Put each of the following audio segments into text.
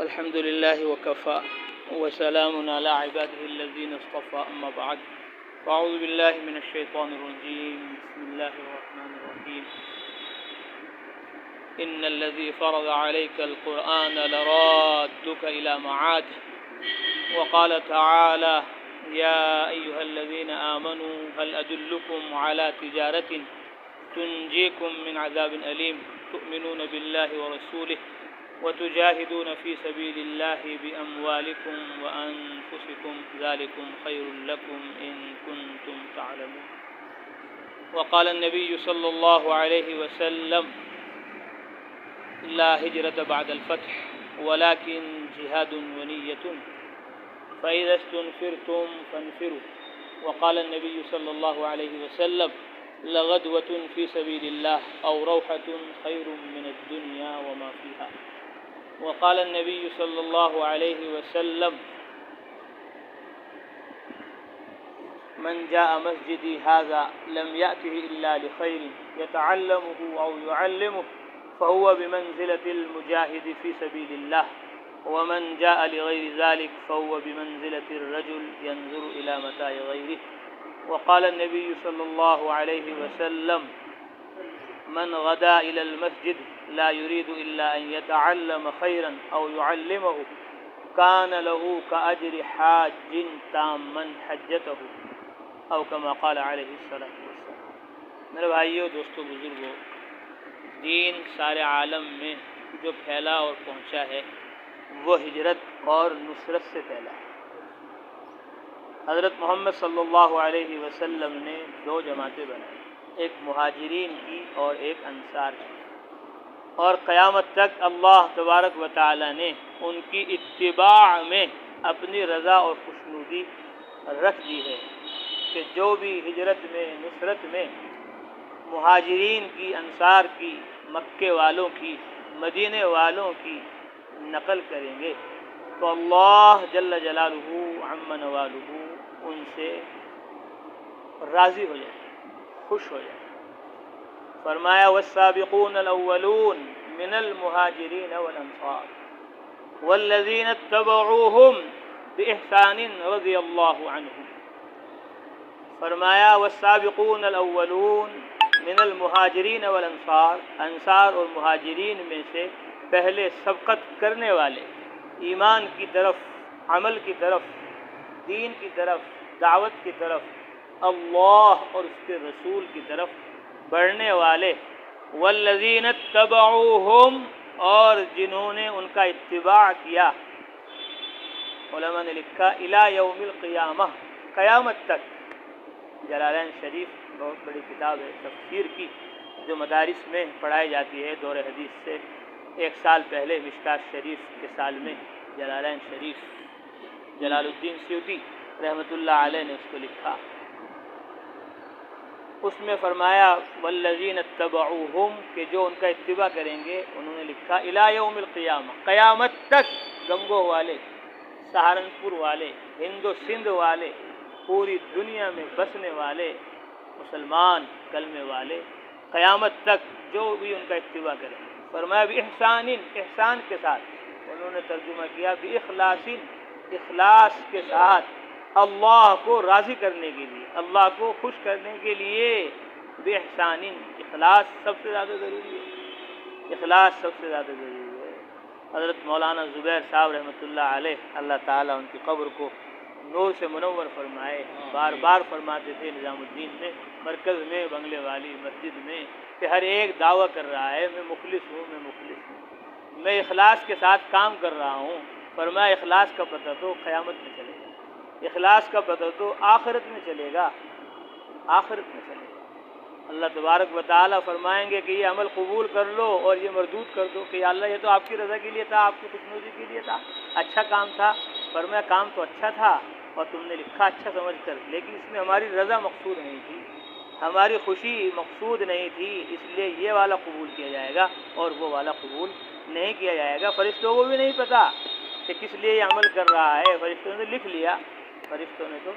الحمد لله وكفى وسلام على عباده الذين اصطفى أما بعد فأعوذ بالله من الشيطان الرجيم بسم الله الرحمن الرحيم إن الذي فرض عليك القرآن لرادك إلى معاد وقال تعالى يا أيها الذين آمنوا هل أدلكم على تجارة تنجيكم من عذاب أليم تؤمنون بالله ورسوله وتجاهدون في سبيل الله بأموالكم وأنفسكم ذلكم خير لكم إن كنتم تعلمون. وقال النبي صلى الله عليه وسلم لا هجرة بعد الفتح ولكن جهاد ونية فإذا استنفرتم فانفروا. وقال النبي صلى الله عليه وسلم لغدوة في سبيل الله أو روحة خير من الدنيا وما فيها. وقال النبي صلى الله عليه وسلم من جاء مسجدي هذا لم يأته إلا لخير يتعلمه أو يعلمه فهو بمنزلة المجاهد في سبيل الله ومن جاء لغير ذلك فهو بمنزلة الرجل ينظر إلى متاع غيره. وقال النبي صلى الله عليه وسلم من غدا إلى المسجد لا يريد إلا أن يتعلم خيرا أو يعلمه كان له كأجر حاج تاما حجته أو كما قال عليه الصلاة والسلام. میرے بھائیو، دوستو، بزرگو، دین سارے عالم میں جو پھیلا اور پہنچا ہے وہ ہجرت اور نصرت سے پھیلا ہے. حضرت محمد صلی اللہ علیہ وسلم نے دو جماعتیں بنائی، ایک مہاجرین کی اور ایک انصار کی، اور قیامت تک اللہ تبارک و تعالی نے ان کی اتباع میں اپنی رضا اور خوشنودی رکھ دی ہے کہ جو بھی ہجرت میں، نصرت میں مہاجرین کی، انصار کی، مکے والوں کی، مدینے والوں کی نقل کریں گے تو اللہ جل جلالہ عم نوالہ ان سے راضی ہو جائے، خوش ہو جائے. فرمایا والسابقون الاولون من المہاجرین والانصار والذین اتبعوہم باحسان رضی اللہ عنہم. فرمایا والسابقون الاولون من المہاجرین والانصار، انصار اور مہاجرین میں سے پہلے سبقت کرنے والے، ایمان کی طرف، عمل کی طرف، دین کی طرف، دعوت کی طرف، اللہ اور اس کے رسول کی طرف بڑھنے والے، والذین اتبعوہم اور جنہوں نے ان کا اتباع کیا. علماء نے لکھا الی یوم القیامہ، قیامت تک. جلالین شریف بہت بڑی کتاب ہے تفسیر کی جو مدارس میں پڑھائی جاتی ہے دور حدیث سے. ایک سال پہلے مشکات شریف کے سال میں جلالین شریف جلال الدین سیوطی رحمۃ اللہ علیہ نے اس کو لکھا. اس میں فرمایا والذین اتبعوہم کہ جو ان کا اتباع کریں گے، انہوں نے لکھا الی یوم القیامہ، قیامت تک. گنگو والے، سہارنپور والے، ہند و سندھ والے، پوری دنیا میں بسنے والے مسلمان کلمے والے، قیامت تک جو بھی ان کا اتباع کریں گے. فرمایا باحسان، احسان کے ساتھ. انہوں نے ترجمہ کیا باخلاص، اخلاص کے ساتھ، اللہ کو راضی کرنے کے لیے، اللہ کو خوش کرنے کے لیے. باحسان، اخلاص سب سے زیادہ ضروری ہے، اخلاص سب سے زیادہ ضروری ہے. حضرت مولانا زبیر صاحب رحمۃ اللہ علیہ، اللہ تعالیٰ ان کی قبر کو نور سے منور فرمائے، بار بار فرماتے تھے نظام الدین میں، مرکز میں، بنگلے والی مسجد میں، کہ ہر ایک دعویٰ کر رہا ہے میں مخلص ہوں، میں مخلص ہوں، میں اخلاص کے ساتھ کام کر رہا ہوں. فرمایا اخلاص کا پتہ تو قیامت میں چلے گا، اخلاص کا پتہ تو آخرت میں چلے گا، آخرت میں چلے گا. اللہ تبارک و تعالیٰ فرمائیں گے کہ یہ عمل قبول کر لو اور یہ مردود کر دو کہ یا اللہ یہ تو آپ کی رضا کے لیے تھا، آپ کی خوشنودی کے لیے تھا، اچھا کام تھا. فرمایا کام تو اچھا تھا اور تم نے لکھا اچھا سمجھ کر، لیکن اس میں ہماری رضا مقصود نہیں تھی، ہماری خوشی مقصود نہیں تھی، اس لیے یہ والا قبول کیا جائے گا اور وہ والا قبول نہیں کیا جائے گا. فرشتوں کو بھی نہیں پتا کہ کس لیے یہ عمل کر رہا ہے، فرشتوں نے لکھ لیا، فرشتوں نے تو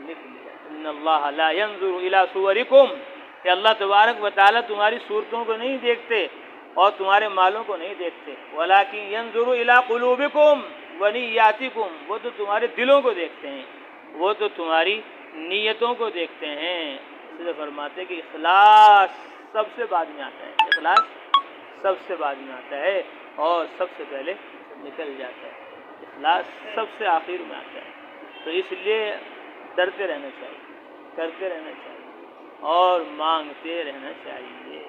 لکھ لیا. ان اللہ لا ينظر الى صورکم، کہ اللہ تبارک و تعالیٰ تمہاری صورتوں کو نہیں دیکھتے، اور تمہارے مالوں کو نہیں دیکھتے، وَلَٰكِن يَنظُرُ إِلَىٰ قُلُوبِكُمْ وَنِيَّاتِكُمْ، وہ تو تمہارے دلوں کو دیکھتے ہیں، وہ تو تمہاری نیتوں کو دیکھتے ہیں۔ اس لیے فرماتے کہ اخلاص سب سے بعد میں آتا ہے، اخلاص سب سے بعد میں آتا ہے اور سب سے پہلے نکل جاتا ہے، اخلاص سب سے آخر میں آتا ہے۔ تو اس لیے ڈرتے رہنا چاہیے، کرتے رہنا چاہیے اور مانگتے رہنا چاہیے۔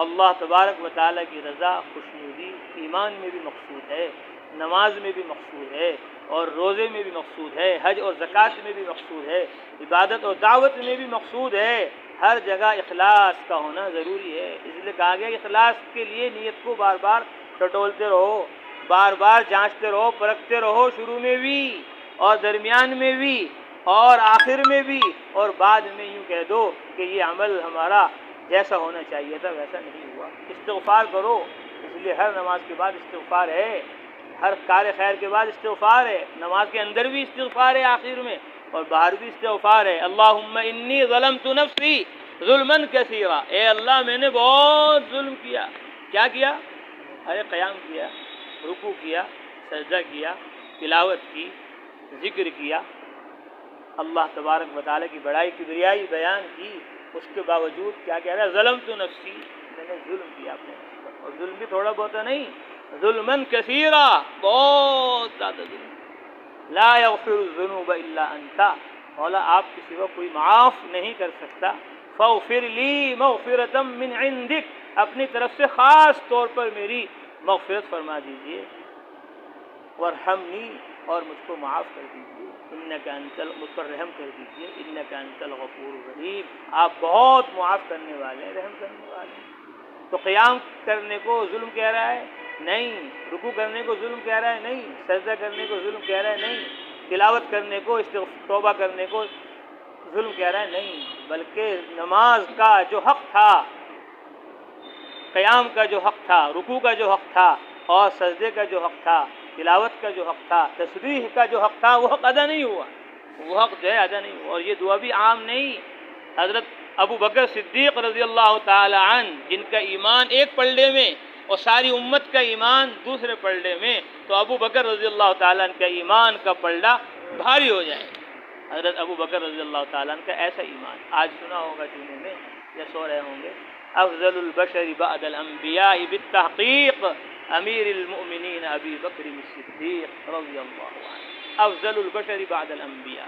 اللہ تبارک و تعالیٰ کی رضا، خوشنودی ایمان میں بھی مقصود ہے، نماز میں بھی مقصود ہے، اور روزے میں بھی مقصود ہے، حج اور زکوٰۃ میں بھی مقصود ہے، عبادت اور دعوت میں بھی مقصود ہے۔ ہر جگہ اخلاص کا ہونا ضروری ہے۔ اس لیے کہا گیا اخلاص کے لیے نیت کو بار بار ٹٹولتے رہو، بار بار جانچتے رہو، پرکھتے رہو، شروع میں بھی اور درمیان میں بھی اور آخر میں بھی، اور بعد میں یوں کہہ دو کہ یہ عمل ہمارا جیسا ہونا چاہیے تھا ویسا نہیں ہوا۔ استغفار کرو، اس لیے ہر نماز کے بعد استغفار ہے، ہر کار خیر کے بعد استغفار ہے، نماز کے اندر بھی استغفار ہے آخر میں اور باہر بھی استغفار ہے۔ اللہم انی ظلمت نفسی ظلما کثیرا، اے اللہ میں نے بہت ظلم کیا۔ کیا کیا؟ ارے قیام کیا، رکوع کیا، سجدہ کیا، تلاوت کی، ذکر کیا، اللہ تبارک و تعالیٰ کی بڑائی کبریائی بیان کی، اس کے باوجود کیا کہہ رہا ہے؟ ظلمت نفسی، میں نے ظلم کیا اپنے نفس پر، اور ظلم بھی تھوڑا بہت نہیں، ظلما کثیرا، بہت زیادہ ظلم۔ لا یغفر الذنوب الا انت، مولا آپ کے سوا کوئی معاف نہیں کر سکتا۔ فاغفر لی مغفرۃ من عندک، اپنی طرف سے خاص طور پر میری مغفرت فرما دیجیے۔ وارحمنی، اور مجھ کو معاف کر دیجیے، انک انت، مجھ پر رحم کر دیجیے، انک انت الغفور الرحیم، آپ بہت معاف کرنے والے ہیں، رحم کرنے والے ہیں۔ تو قیام کرنے کو ظلم کہہ رہا ہے؟ نہیں۔ رکوع کرنے کو ظلم کہہ رہا ہے؟ نہیں۔ سجدہ کرنے کو ظلم کہہ رہا ہے؟ نہیں۔ تلاوت کرنے کو، توبہ کرنے کو ظلم کہہ رہا ہے؟ نہیں، بلکہ نماز کا جو حق تھا، قیام کا جو حق تھا، رکوع کا جو حق تھا اور سجدے کا جو حق تھا، تلاوت کا جو حق تھا، تسبیح کا جو حق تھا، وہ حق ادا نہیں ہوا، وہ حق جو ہے ادا نہیں ہوا۔ اور یہ دعا بھی عام نہیں، حضرت ابو بکر صدیق رضی اللہ تعالی عنہ، جن کا ایمان ایک پلڑے میں اور ساری امت کا ایمان دوسرے پلڑے میں، تو ابو بکر رضی اللہ تعالیٰ عنہ کا ایمان کا پلڑا بھاری ہو جائے۔ حضرت ابو بکر رضی اللہ تعالیٰ عنہ کا ایسا ایمان، آج سنا ہوگا جمعے میں یا سو رہے ہوں گے، افضل البشر بعد الانبیاء بالتحقیق امیر المؤمنین ابی بکر الصدیق رضی اللہ عنہ، افضل البشر بعد الانبیاء،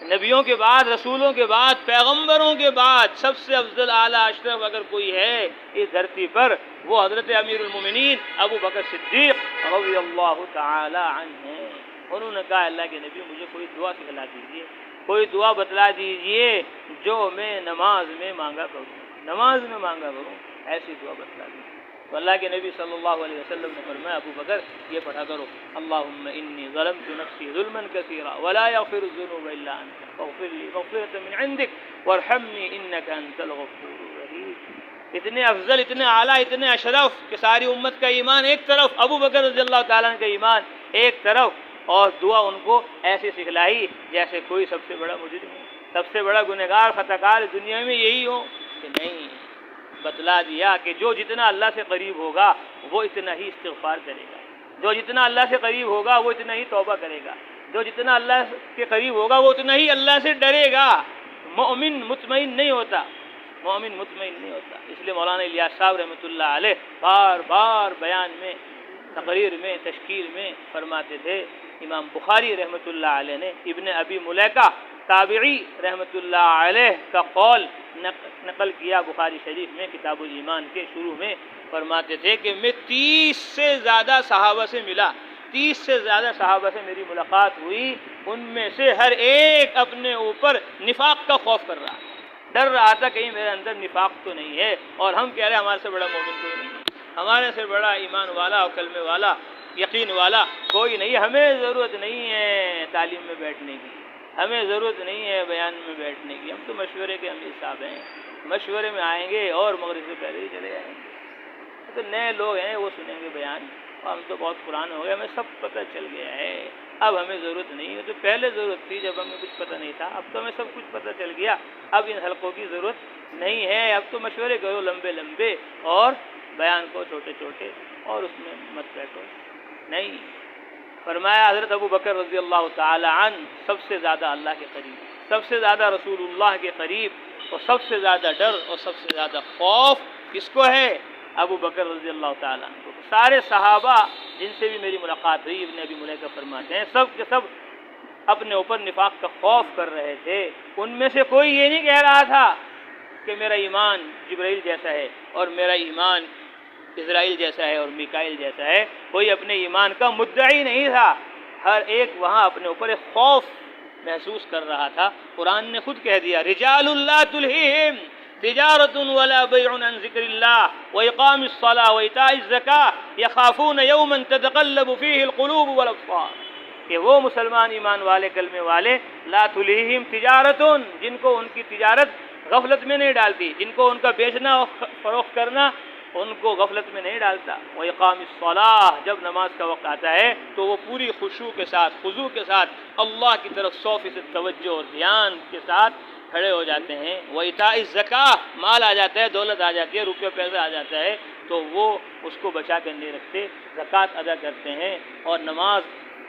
نبیوں کے بعد، رسولوں کے بعد، پیغمبروں کے بعد سب سے افضل اعلیٰ اشرف اگر کوئی ہے اس دھرتی پر، وہ حضرت امیر المومنین ابو بکر صدیق رضی اللہ تعالی عنہ ہیں۔ انہوں نے کہا اللہ کے نبی مجھے کوئی دعا سکھلا دیجیے، کوئی دعا بتلا دیجیے جو میں نماز میں مانگا کروں، نماز میں مانگا کروں، ایسی دعا بتلا دیجیے۔ تو اللہ کے نبی صلی اللہ علیہ وسلم نے فرمایا ابو بکر یہ پڑھا کرو، اللہم انی ظلمت نفسی ظلما کثیرا ولا یغفر الذنوب الا انت فاغفر لی مغفرۃ من عندک وارحمنی انک انت الغفور الرحیم۔ اتنے افضل، اتنے اعلیٰ، اتنے اشرف کہ ساری امت کا ایمان ایک طرف، ابو بکر رضی اللہ تعالیٰ عنہ کا ایمان ایک طرف، اور دعا ان کو ایسی سکھلائی جیسے کوئی سب سے بڑا مجرم ہو، سب سے بڑا گنہگار خطا کار دنیا میں یہی ہو کہ نہیں، بتلا دیا کہ جو جتنا اللہ سے قریب ہوگا وہ اتنا ہی استغفار کرے گا، جو جتنا اللہ سے قریب ہوگا وہ اتنا ہی توبہ کرے گا، جو جتنا اللہ کے قریب ہوگا وہ اتنا ہی اللہ سے ڈرے گا۔ مومن مطمئن نہیں ہوتا، مومن مطمئن نہیں ہوتا۔ اس لیے مولانا الیاس صاحب رحمۃ اللہ علیہ بار بار بیان میں، تقریر میں، تشکیل میں فرماتے تھے، امام بخاری رحمۃ اللہ علیہ نے ابن ابی ملیکہ تابعی رحمۃ اللہ علیہ کا قول نقل کیا بخاری شریف میں کتاب الایمان کے شروع میں، فرماتے تھے کہ میں 30 سے زیادہ صحابہ سے ملا، 30 سے زیادہ صحابہ سے میری ملاقات ہوئی، ان میں سے ہر ایک اپنے اوپر نفاق کا خوف کر رہا، ڈر رہا تھا کہیں میرے اندر نفاق تو نہیں ہے، اور ہم کہہ رہے ہیں ہمارے سے بڑا مومن کوئی نہیں ہے، ہمارے سے بڑا ایمان والا اور کلمے والا، یقین والا کوئی نہیں ہے۔ ہمیں ضرورت نہیں ہے تعلیم میں بیٹھنے کی، ہمیں ضرورت نہیں ہے بیان میں بیٹھنے کی، ہم تو مشورے کے امیر صاحب ہیں، مشورے میں آئیں گے اور مغرب سے پہلے ہی چلے جائیں گے۔ تو نئے لوگ ہیں وہ سنیں گے بیان، اور ہم تو بہت پرانے ہو گئے، ہمیں سب پتہ چل گیا ہے، اب ہمیں ضرورت نہیں ہے۔ تو پہلے ضرورت تھی جب ہمیں کچھ پتہ نہیں تھا، اب تو ہمیں سب کچھ پتہ چل گیا، اب ان حلقوں کی ضرورت نہیں ہے، اب تو مشورے کرو لمبے لمبے اور بیان کو چھوٹے چھوٹے اور اس میں مت بیٹھو. نہیں، فرمایا حضرت ابو بکر رضی اللہ تعالی عنہ سب سے زیادہ اللہ کے قریب، سب سے زیادہ رسول اللہ کے قریب، اور سب سے زیادہ ڈر اور سب سے زیادہ خوف کس کو ہے؟ ابو بکر رضی اللہ تعالیٰ عنہ. سارے صحابہ جن سے بھی میری ملاقات ہوئی، ابن ابی ملیکہ فرماتے ہیں، سب کے سب اپنے اوپر نفاق کا خوف کر رہے تھے. ان میں سے کوئی یہ نہیں کہہ رہا تھا کہ میرا ایمان جبرائیل جیسا ہے اور میرا ایمان اسرائیل جیسا ہے اور میکائیل جیسا ہے. کوئی اپنے ایمان کا مدعی نہیں تھا. ہر ایک وہاں اپنے اوپر ایک خوف محسوس کر رہا تھا. قرآن نے خود کہہ دیا، رجال لا تلہیہم تجارۃ ولا بیع عن ذکر اللہ واقام الصلاۃ وایتاء الزکاۃ یخافون یوما تتقلب فیہ القلوب والابصار. کہ وہ مسلمان ایمان والے کلمے والے، لا تلہیہم تجارۃ، جن کو ان کی تجارت غفلت میں نہیں ڈالتی، جن کو ان کا بیچنا اور فروخت کرنا ان کو غفلت میں نہیں ڈالتا. وَإِقَامِ الصَّلَاةِ، جب نماز کا وقت آتا ہے تو وہ پوری خشوع کے ساتھ، خضوع کے ساتھ اللہ کی طرف 100% توجہ اور دھیان کے ساتھ کھڑے ہو جاتے ہیں. وَإِيتَاءِ الزَّكَاةِ، مال آ جاتا ہے، دولت آ جاتی ہے، روپے پیسہ آ جاتا ہے تو وہ اس کو بچا کر نہیں رکھتے، زکوٰۃ ادا کرتے ہیں. اور نماز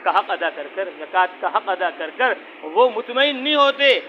کا حق ادا کر کر، زکوٰۃ کا حق ادا کر کر وہ مطمئن نہیں ہوتے،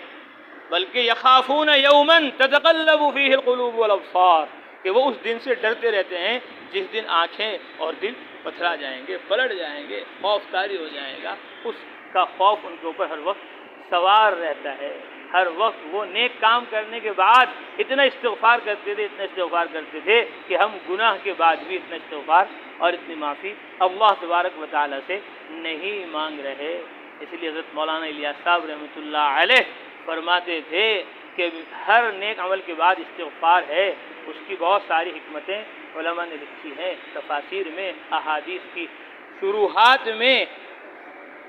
بلکہ یخافون یوما تتقلب فیہ القلوب والابصار، کہ وہ اس دن سے ڈرتے رہتے ہیں جس دن آنکھیں اور دل پتھرا جائیں گے، پلٹ جائیں گے، خوف طاری ہو جائے گا. اس کا خوف ان کے اوپر ہر وقت سوار رہتا ہے. ہر وقت وہ نیک کام کرنے کے بعد اتنا استغفار کرتے تھے، اتنا استغفار کرتے تھے کہ ہم گناہ کے بعد بھی اتنا استغفار اور اتنی معافی اللہ تبارک و تعالیٰ سے نہیں مانگ رہے. اس لیے حضرت مولانا الیاس صاحب رحمۃ اللہ علیہ فرماتے تھے کہ ہر نیک عمل کے بعد استغفار ہے. اس کی بہت ساری حکمتیں علماء نے لکھی ہیں تفاسیر میں، احادیث کی شروحات میں.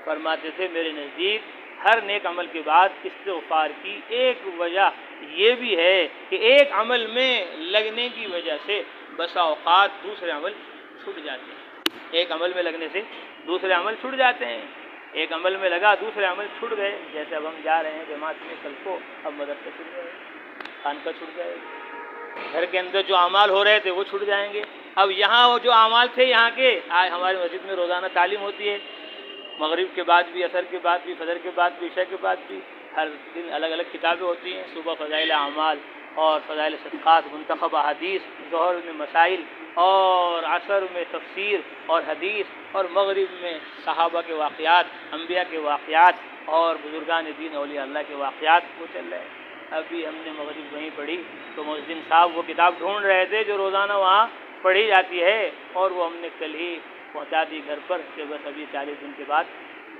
فرماتے تھے میرے نزدیک ہر نیک عمل کے بعد استغفار کی ایک وجہ یہ بھی ہے کہ ایک عمل میں لگنے کی وجہ سے بسا اوقات دوسرے عمل چھوٹ جاتے ہیں. ایک عمل میں لگنے سے دوسرے عمل چھوٹ جاتے ہیں. ایک عمل میں لگا، دوسرے عمل چھوٹ گئے. جیسے اب ہم جا رہے ہیں جماعت میں کل کو، اب مدرسہ چھوٹ گئے، خانقاہ چھوٹ جائے گی، گھر کے اندر جو اعمال ہو رہے تھے وہ چھوٹ جائیں گے. اب یہاں وہ جو اعمال تھے یہاں کے، آج ہماری مسجد میں روزانہ تعلیم ہوتی ہے، مغرب کے بعد بھی، عصر کے بعد بھی، فجر کے بعد بھی، عشاء کے بعد بھی. ہر دن الگ الگ کتابیں ہوتی ہیں. صبح فضائل اعمال اور فضائل صدقات، منتخب احادیث، ظہر میں مسائل اور عصر میں تفسیر اور حدیث، اور مغرب میں صحابہ کے واقعات، انبیاء کے واقعات اور بزرگان دین اولیاء اللہ کے واقعات وہ چل رہے ہیں. ابھی ہم نے مغرب وہیں پڑھی تو مؤذن صاحب وہ کتاب ڈھونڈ رہے تھے جو روزانہ وہاں پڑھی جاتی ہے، اور وہ ہم نے کل ہی پہنچا دی گھر پر کہ بس ابھی 40 دن کے بعد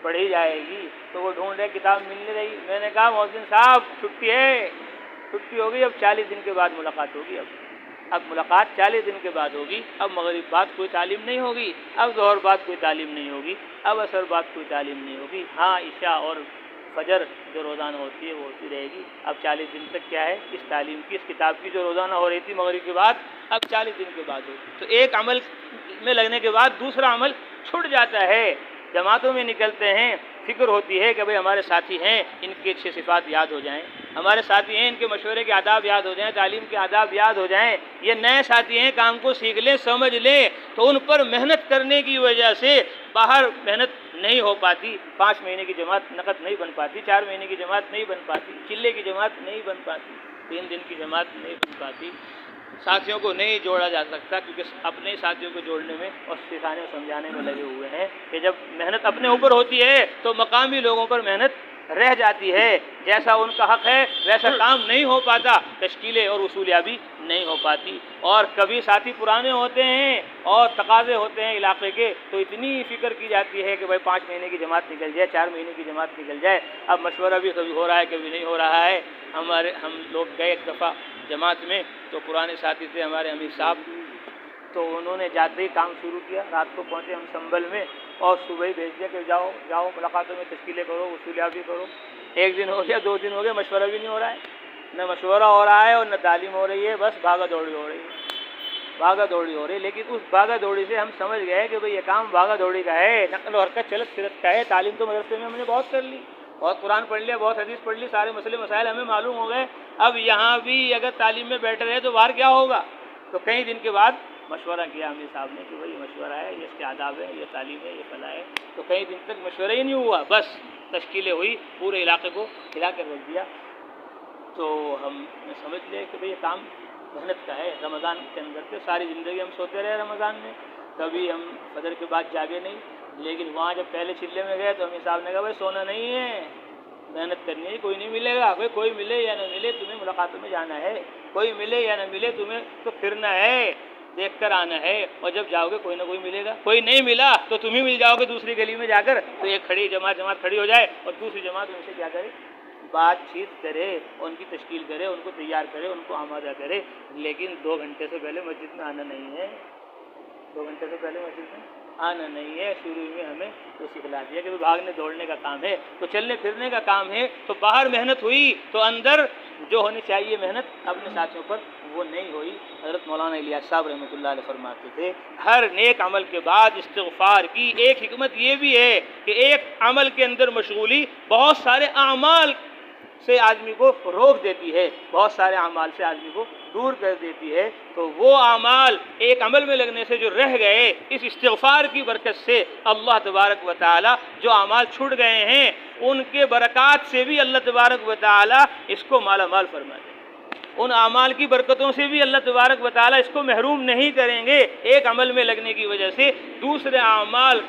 پڑھی جائے گی. تو وہ ڈھونڈ رہے، کتاب مل نہیں رہی. میں نے کہا مؤذن صاحب چھٹی ہے، چھٹی ہوگی، اب 40 دن کے بعد ملاقات ہوگی. اب ملاقات 40 دن کے بعد ہوگی. اب مغرب بعد کوئی تعلیم نہیں ہوگی، اب ظہر بعد کوئی تعلیم نہیں ہوگی، اب عصر بعد کوئی تعلیم نہیں ہوگی. ہاں عشاء اور فجر جو روزانہ ہوتی ہے وہ ہوتی رہے گی. اب 40 دن تک کیا ہے اس تعلیم کی، اس کتاب کی جو روزانہ ہو رہی تھی مغرب کے بعد، اب 40 دن کے بعد ہوگی. تو ایک عمل میں لگنے کے بعد دوسرا عمل چھوٹ جاتا ہے. جماعتوں میں نکلتے ہیں، فکر ہوتی ہے کہ بھئی ہمارے ساتھی ہیں، ان کی اچھی صفات یاد ہو جائیں، ہمارے ساتھی ہیں ان کے مشورے کے آداب یاد ہو جائیں، تعلیم کے آداب یاد ہو جائیں. یہ نئے ساتھی ہیں، کام کو سیکھ لیں، سمجھ لیں، تو ان پر محنت کرنے کی وجہ سے باہر محنت نہیں ہو پاتی. 5 مہینے کی جماعت نقد نہیں بن پاتی، 4 مہینے کی جماعت نہیں بن پاتی، چلے کی جماعت نہیں بن پاتی، 3 دن کی جماعت نہیں بن پاتی. ساتھیوں کو نہیں جوڑا جا سکتا کیونکہ اپنے ساتھیوں کو جوڑنے میں اور سکھانے اور سمجھانے میں لگے ہوئے ہیں کہ جب محنت اپنے اوپر ہوتی ہے تو مقامی لوگوں پر محنت رہ جاتی ہے. جیسا ان کا حق ہے ویسا کام نہیں ہو پاتا، تشکیلیں اور اصولیابی نہیں ہو پاتی. اور کبھی ساتھی پرانے ہوتے ہیں اور تقاضے ہوتے ہیں علاقے کے، تو اتنی فکر کی جاتی ہے کہ بھائی 5 مہینے کی جماعت نکل جائے، 4 مہینے کی جماعت نکل جائے. اب مشورہ بھی کبھی ہو رہا ہے کبھی نہیں ہو رہا ہے. ہم لوگ گئے ایک دفعہ جماعت میں تو پرانے ساتھی تھے ہمارے امیر صاحب، تو انہوں نے جاتے ہی کام شروع کیا. رات کو پہنچے ہم سنبل میں اور صبح ہی بھیج دیا کہ جاؤ ملاقاتوں میں تشکیلیں کرو، وصولیابی کرو. 1 دن ہو گیا، 2 دن ہو گئے، مشورہ بھی نہیں ہو رہا ہے، نہ مشورہ ہو رہا ہے اور نہ تعلیم ہو رہی ہے. بس بھاگا دوڑی ہو رہی ہے، بھاگا دوڑی ہو رہی ہے. لیکن اس بھاگا دوڑی سے ہم سمجھ گئے کہ بھئی یہ کام بھاگا دوڑی کا ہے، نقل و حرکت چلت پھرت کا ہے. تعلیم تو مدرسے میں ہم نے بہت کر لی، بہت قرآن پڑھ لیا، بہت حدیث پڑھ لی، سارے مسئلے مسائل ہمیں معلوم ہو گئے. اب یہاں بھی اگر تعلیم میں بیٹھے رہے تو باہر کیا ہوگا؟ تو کئی دن کے بعد مشورہ کیا امیر صاحب نے کہ بھائی مشورہ ہے، یہ اس کے آداب ہے، یہ تعلیم ہے، یہ فلاح ہے، تو کئی دن تک مشورہ ہی نہیں ہوا، بس تشکیلیں ہوئی، پورے علاقے کو ہلا کر رکھ دیا۔ تو ہم نے سمجھ لیا کہ بھئی یہ کام محنت کا ہے۔ رمضان کے اندر سے ساری زندگی ہم سوتے رہے رمضان میں، کبھی ہم فجر کے بعد جاگے نہیں، لیکن وہاں جب پہلے چلے میں گئے تو امیر صاحب نے کہا بھائی سونا نہیں ہے، محنت کرنی ہے، کوئی نہیں ملے گا، کوئی ملے یا نہ ملے تمہیں ملاقاتوں میں جانا ہے، کوئی ملے یا نہ ملے تمہیں تو پھرنا ہے، دیکھ کر آنا ہے، اور جب جاؤ گے کوئی نہ کوئی ملے گا، کوئی نہیں ملا تو تم ہی مل جاؤ گے دوسری گلی میں جا کر، تو ایک کھڑی جماعت کھڑی ہو جائے اور دوسری جماعت ان سے کیا کرے، بات چیت کرے، ان کی تشکیل کرے، ان کو تیار کرے، ان کو آمادہ کرے، لیکن 2 گھنٹے سے پہلے مسجد میں آنا نہیں ہے، 2 گھنٹے سے پہلے مسجد میں آنا نہیں ہے۔ شروع میں ہمیں تو سکھلا دیا کہ بھاگنے دوڑنے کا کام ہے، تو چلنے پھرنے کا کام ہے، تو باہر محنت ہوئی تو اندر جو ہونی چاہیے محنت اپنے ساتھیوں پر وہ نہیں ہوئی۔ حضرت مولانا الیاس صاحب رحمۃ اللہ علیہ فرماتے تھے ہر نیک عمل کے بعد استغفار کی ایک حکمت یہ بھی ہے کہ ایک عمل کے اندر مشغولی بہت سارے اعمال سے آدمی کو روک دیتی ہے، بہت سارے اعمال سے آدمی کو دور کر دیتی ہے، تو وہ اعمال ایک عمل میں لگنے سے جو رہ گئے اس استغفار کی برکت سے اللہ تبارک و تعالی جو اعمال چھوٹ گئے ہیں ان کے برکات سے بھی اللہ تبارک و تعالی اس کو مالا مال فرما دیں، ان اعمال کی برکتوں سے بھی اللہ تبارک و تعالی اس کو محروم نہیں کریں گے۔ ایک عمل میں لگنے کی وجہ سے دوسرے اعمال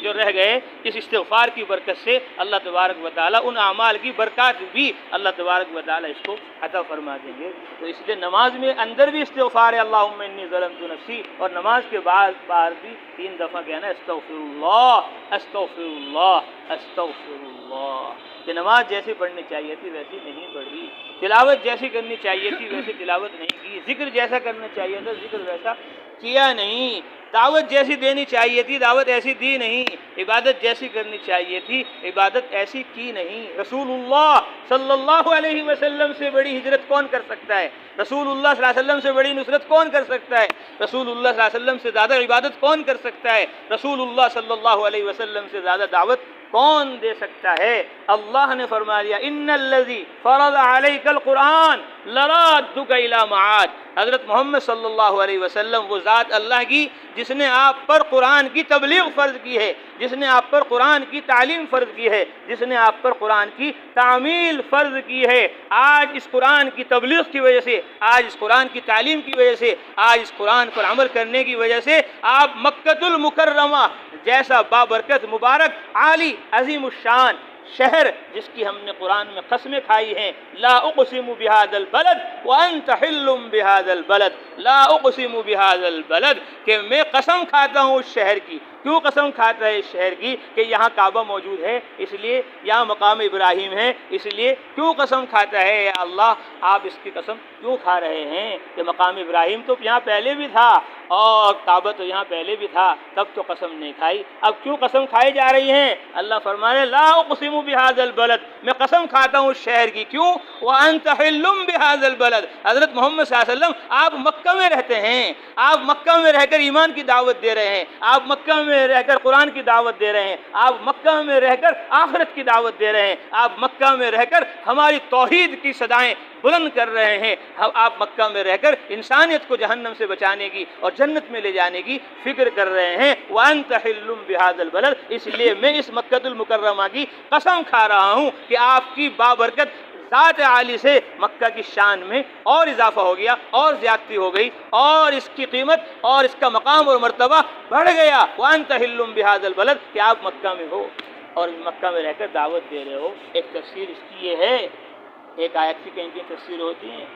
جو رہ گئے اس استغفار کی برکت سے اللہ تبارک و تعالی ان اعمال کی برکات بھی اللہ تبارک و تعالی اس کو عطا فرما دیں گے۔ تو اس لیے نماز میں اندر بھی استغفار ہے اللہم انی ظلمت نفسی، اور نماز کے بعد بھی 3 دفعہ کہنا ہے استغفر اللہ استغفر اللہ استغفر اللہ، کہ نماز جیسی پڑھنی چاہیے تھی ویسی نہیں پڑھی، تلاوت جیسی کرنی چاہیے تھی ویسی تلاوت نہیں کی، ذکر جیسا کرنا چاہیے تھا ذکر ویسا کیا نہیں، دعوت جیسی دینی چاہیے تھی دعوت ایسی دی نہیں، عبادت جیسی کرنی چاہیے تھی عبادت ایسی کی نہیں۔ رسول اللہ صلی اللہ علیہ وسلم سے بڑی ہجرت کون کر سکتا ہے؟ رسول اللہ صلی اللہ علیہ وسلم سے بڑی نصرت کون کر سکتا ہے؟ رسول اللہ صلی اللہ علیہ وسلم سے زیادہ عبادت کون کر سکتا ہے؟ رسول اللہ صلی اللہ علیہ وسلم سے زیادہ دعوت کون دے سکتا ہے؟ اللہ نے فرما دیا ان الذی فرض علیک القرآن لرادک الی معاد، حضرت محمد صلی اللہ علیہ وسلم وہ ذات اللہ کی جس نے آپ پر قرآن کی تبلیغ فرض کی ہے، جس نے آپ پر قرآن کی تعلیم فرض کی ہے، جس نے آپ پر قرآن کی تعمیل فرض کی ہے۔ آج اس قرآن کی تبلیغ کی وجہ سے، آج اس قرآن کی تعلیم کی وجہ سے، آج اس قرآن پر عمل کرنے کی وجہ سے آپ مکۃ المکرمہ جیسا بابرکت مبارک عالی عظیم الشان شہر جس کی ہم نے قرآن میں قسمیں کھائی ہیں، لا اقسم بہذا البلد وانت حل بہذا البلد، لا اقسم بہذا البلد، کہ میں قسم کھاتا ہوں اس شہر کی۔ کیوں قسم کھاتا ہے اس شہر کی؟ کہ یہاں کعبہ موجود ہے اس لیے، یہاں مقام ابراہیم ہے اس لیے۔ کیوں قسم کھاتا ہے یا اللہ آپ اس کی قسم کیوں کھا رہے ہیں کہ مقام ابراہیم تو یہاں پہلے بھی تھا اور کعبہ تو یہاں پہلے بھی تھا، تب تو قسم نہیں کھائی، اب کیوں قسم کھائی جا رہی ہیں؟ اللہ فرمانے لا اقسم بہذا البلد، میں قسم کھاتا ہوں اس شہر کی۔ کیوں؟ وانت حل بہذا البلد، حضرت محمد صلی اللہ علیہ وسلم آپ مکہ میں رہتے ہیں، آپ مکہ میں رہ کر ایمان کی دعوت دے رہے ہیں، آپ مکہ میں رہ کر قرآن کی دعوت دے رہے ہیں، آپ مکہ میں رہ کر آخرت کی دعوت دے رہے ہیں، آپ مکہ میں رہ کر ہماری توحید کی صدائیں بلند کر رہے ہیں، آپ مکہ میں رہ کر انسانیت کو جہنم سے بچانے کی اور جنت میں لے جانے کی فکر کر رہے ہیں۔ وانت حل بہذا البلد، اس لیے میں اس مکۃ المکرمہ کی قسم کھا رہا ہوں کہ آپ کی بابرکت ذات عالی سے مکہ کی شان میں اور اضافہ ہو گیا اور زیادتی ہو گئی اور اس کی قیمت اور اس کا مقام اور مرتبہ بڑھ گیا۔ وانت حل بہذا البلد، کہ آپ مکہ میں ہو اور مکہ میں رہ کر دعوت دے رہے ہو۔ ایک تفسیر اس کی یہ ہے، ایک آیت کی کہیں کہیں تفسیر ہوتی ہیں،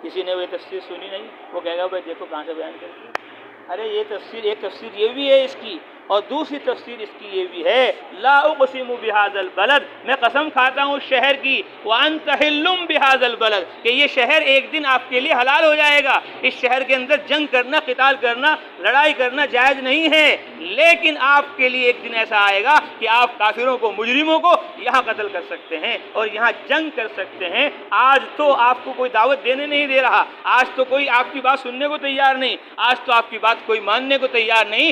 کسی نے وہ تفسیر سنی نہیں، وہ کہے گا بھائی دیکھو کہاں سے بیان کرتی ہے۔ ارے یہ تفسیر، ایک تفسیر یہ بھی ہے اس کی، اور دوسری تفسیر اس کی یہ بھی ہے لا اقسم بہذا البلد، میں قسم کھاتا ہوں شہر کی، وانت حل بہذا البلد، کہ یہ شہر ایک دن آپ کے لیے حلال ہو جائے گا۔ اس شہر کے اندر جنگ کرنا، قتال کرنا، لڑائی کرنا جائز نہیں ہے، لیکن آپ کے لیے ایک دن ایسا آئے گا کہ آپ کافروں کو، مجرموں کو یہاں قتل کر سکتے ہیں اور یہاں جنگ کر سکتے ہیں۔ آج تو آپ کو کوئی دعوت دینے نہیں دے رہا، آج تو کوئی آپ کی بات سننے کو تیار نہیں، آج تو آپ کی بات کوئی ماننے کو تیار نہیں،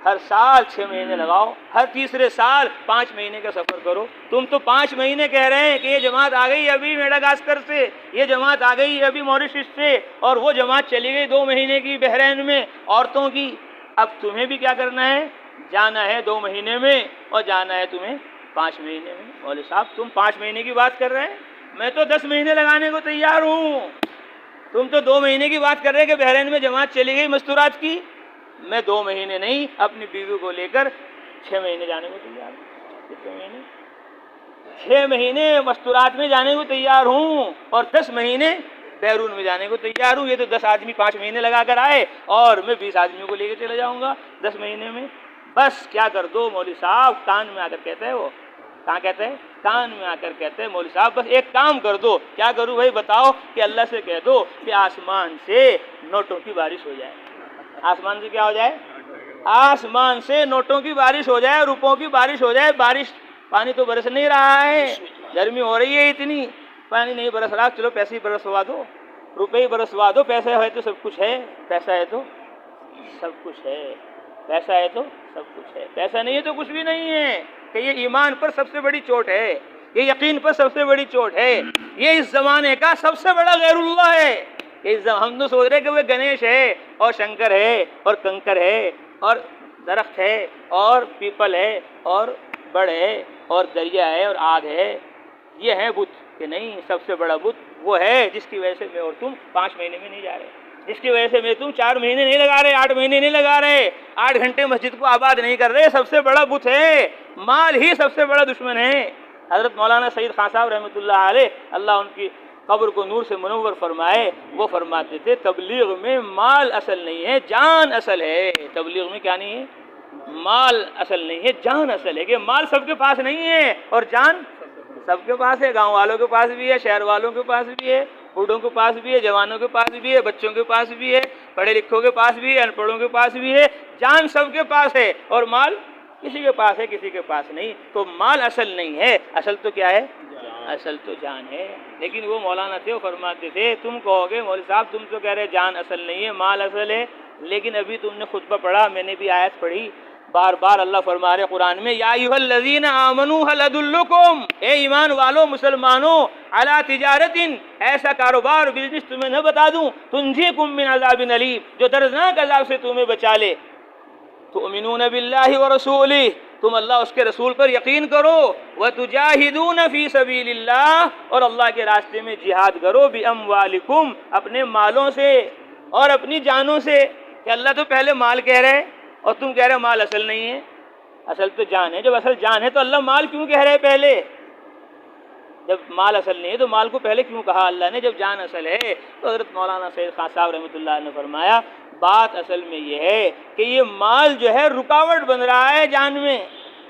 ہر سال 6 مہینے لگاؤ، ہر تیسرے سال 5 مہینے کا سفر کرو۔ تم تو 5 مہینے کہہ رہے ہیں کہ یہ جماعت آ گئی ابھی میڈاگاسکر سے، یہ جماعت آ گئی ابھی موریشس سے، اور وہ جماعت چلی گئی 2 مہینے کی بحرین میں عورتوں کی۔ اب تمہیں بھی کیا کرنا ہے؟ جانا ہے 2 مہینے میں، اور جانا ہے تمہیں 5 مہینے میں۔ مولوی صاحب تم 5 مہینے کی بات کر رہے ہیں، میں تو 10 مہینے لگانے کو تیار ہوں۔ تم تو 2 مہینے کی بات کر رہے ہیں کہ بحرین میں جماعت چلی گئی مستورات کی، میں 2 مہینے نہیں اپنی بیوی کو لے کر 6 مہینے جانے کو تیار ہوں۔ کتنے مہینے؟ 6 مہینے مستورات میں جانے کو تیار ہوں، اور 10 مہینے بیرون میں جانے کو تیار ہوں۔ یہ تو 10 آدمی 5 مہینے لگا کر آئے، اور میں 20 آدمیوں کو لے کے چلے جاؤں گا 10 مہینے میں۔ بس کیا کر دو مولوی صاحب، کان میں آ کر کہتے ہیں، وہ کہاں کہتے ہیں؟ کان میں آ کر کہتے ہیں مولوی صاحب بس ایک کام کر دو۔ کیا کروں بھائی بتاؤ؟ کہ اللہ سے کہہ دو کہ آسمان سے نوٹوں کی بارش ہو جائے۔ آسمان سے کیا ہو جائے؟ آسمان سے نوٹوں کی بارش ہو جائے، روپوں کی بارش ہو جائے۔ بارش، پانی تو برس نہیں رہا ہے، گرمی ہو رہی ہے اتنی، پانی نہیں برس رہا، چلو پیسے ہی برسوا دو، روپے ہی برسوا دو۔ پیسے ہے تو سب کچھ ہے، پیسہ ہے تو سب کچھ ہے، پیسہ ہے تو سب کچھ ہے، پیسہ نہیں ہے تو کچھ بھی نہیں ہے۔ کہ یہ ایمان پر سب سے بڑی چوٹ ہے، یہ یقین پر سب سے بڑی چوٹ ہے، یہ اس زمانے کا سب سے بڑا غیر اللہ ہے۔ ہم تو سوچ رہے کہ وہ گنیش ہے اور شنکر ہے اور کنکر ہے اور درخت ہے اور پیپل ہے اور بڑ ہے اور دریا ہے اور آگ ہے، یہ ہے بت۔ کہ نہیں، سب سے بڑا بت وہ ہے جس کی وجہ سے میں اور تم 5 مہینے میں نہیں جا رہے، جس کی وجہ سے میں تم 4 مہینے نہیں لگا رہے، 8 مہینے نہیں لگا رہے، 8 گھنٹے مسجد کو آباد نہیں کر رہے۔ سب سے بڑا بت ہے، مال ہی سب سے بڑا دشمن ہے۔ حضرت مولانا سید خان صاحب رحمۃ اللہ علیہ، اللہ ان کی قبر کو نور سے منور فرمائے، وہ فرماتے تھے تبلیغ میں مال اصل نہیں ہے، جان اصل ہے۔ تبلیغ میں کیا نہیں ہے؟ مال اصل نہیں ہے، جان اصل ہے۔ کہ مال سب کے پاس نہیں ہے اور جان سب کے پاس ہے، گاؤں والوں کے پاس بھی ہے، شہر والوں کے پاس بھی ہے، بوڑھوں کے پاس بھی ہے، جوانوں کے پاس بھی ہے، بچوں کے پاس بھی ہے، پڑھے لکھوں کے پاس بھی ہے، ان پڑھوں کے پاس بھی ہے۔ جان سب کے پاس ہے اور مال کسی کے پاس ہے، کسی کے پاس نہیں۔ تو مال اصل نہیں ہے، اصل تو کیا ہے؟ اصل تو جان ہے۔ لیکن وہ مولانا تھے، وہ فرماتے تھے تم کہو گے مولوی صاحب تم تو کہہ رہے جان اصل نہیں ہے، مال اصل ہے، لیکن ابھی تم نے خطبہ پڑھا، میں نے بھی آیت پڑھی، بار بار اللہ فرما رہے قرآن میں یا ایھا الذین آمنوا هل ادلکم، اے ایمان والو مسلمانوں، علی تجارت، ایسا کاروبار بزنس تمہیں نہ بتا دوں، تنجیکم من عذاب علیم، جو دردناک عذاب سے تمہیں بچا لے، تؤمنون باللہ ورسولہ، تم اللہ اس کے رسول پر یقین کرو، وتجاہدون فی سبیل اللہ، اور اللہ کے راستے میں جہاد کرو، باموالکم، اپنے مالوں سے اور اپنی جانوں سے۔ کہ اللہ تو پہلے مال کہہ رہے اور تم کہہ رہے مال اصل نہیں ہے، اصل تو جان ہے۔ جب اصل جان ہے تو اللہ مال کیوں کہہ رہے پہلے؟ جب مال اصل نہیں ہے تو مال کو پہلے کیوں کہا اللہ نے؟ جب جان اصل ہے تو حضرت مولانا سید خان صاحب رحمۃ اللہ نے فرمایا بات اصل میں یہ ہے کہ یہ مال جو ہے رکاوٹ بن رہا ہے جان میں۔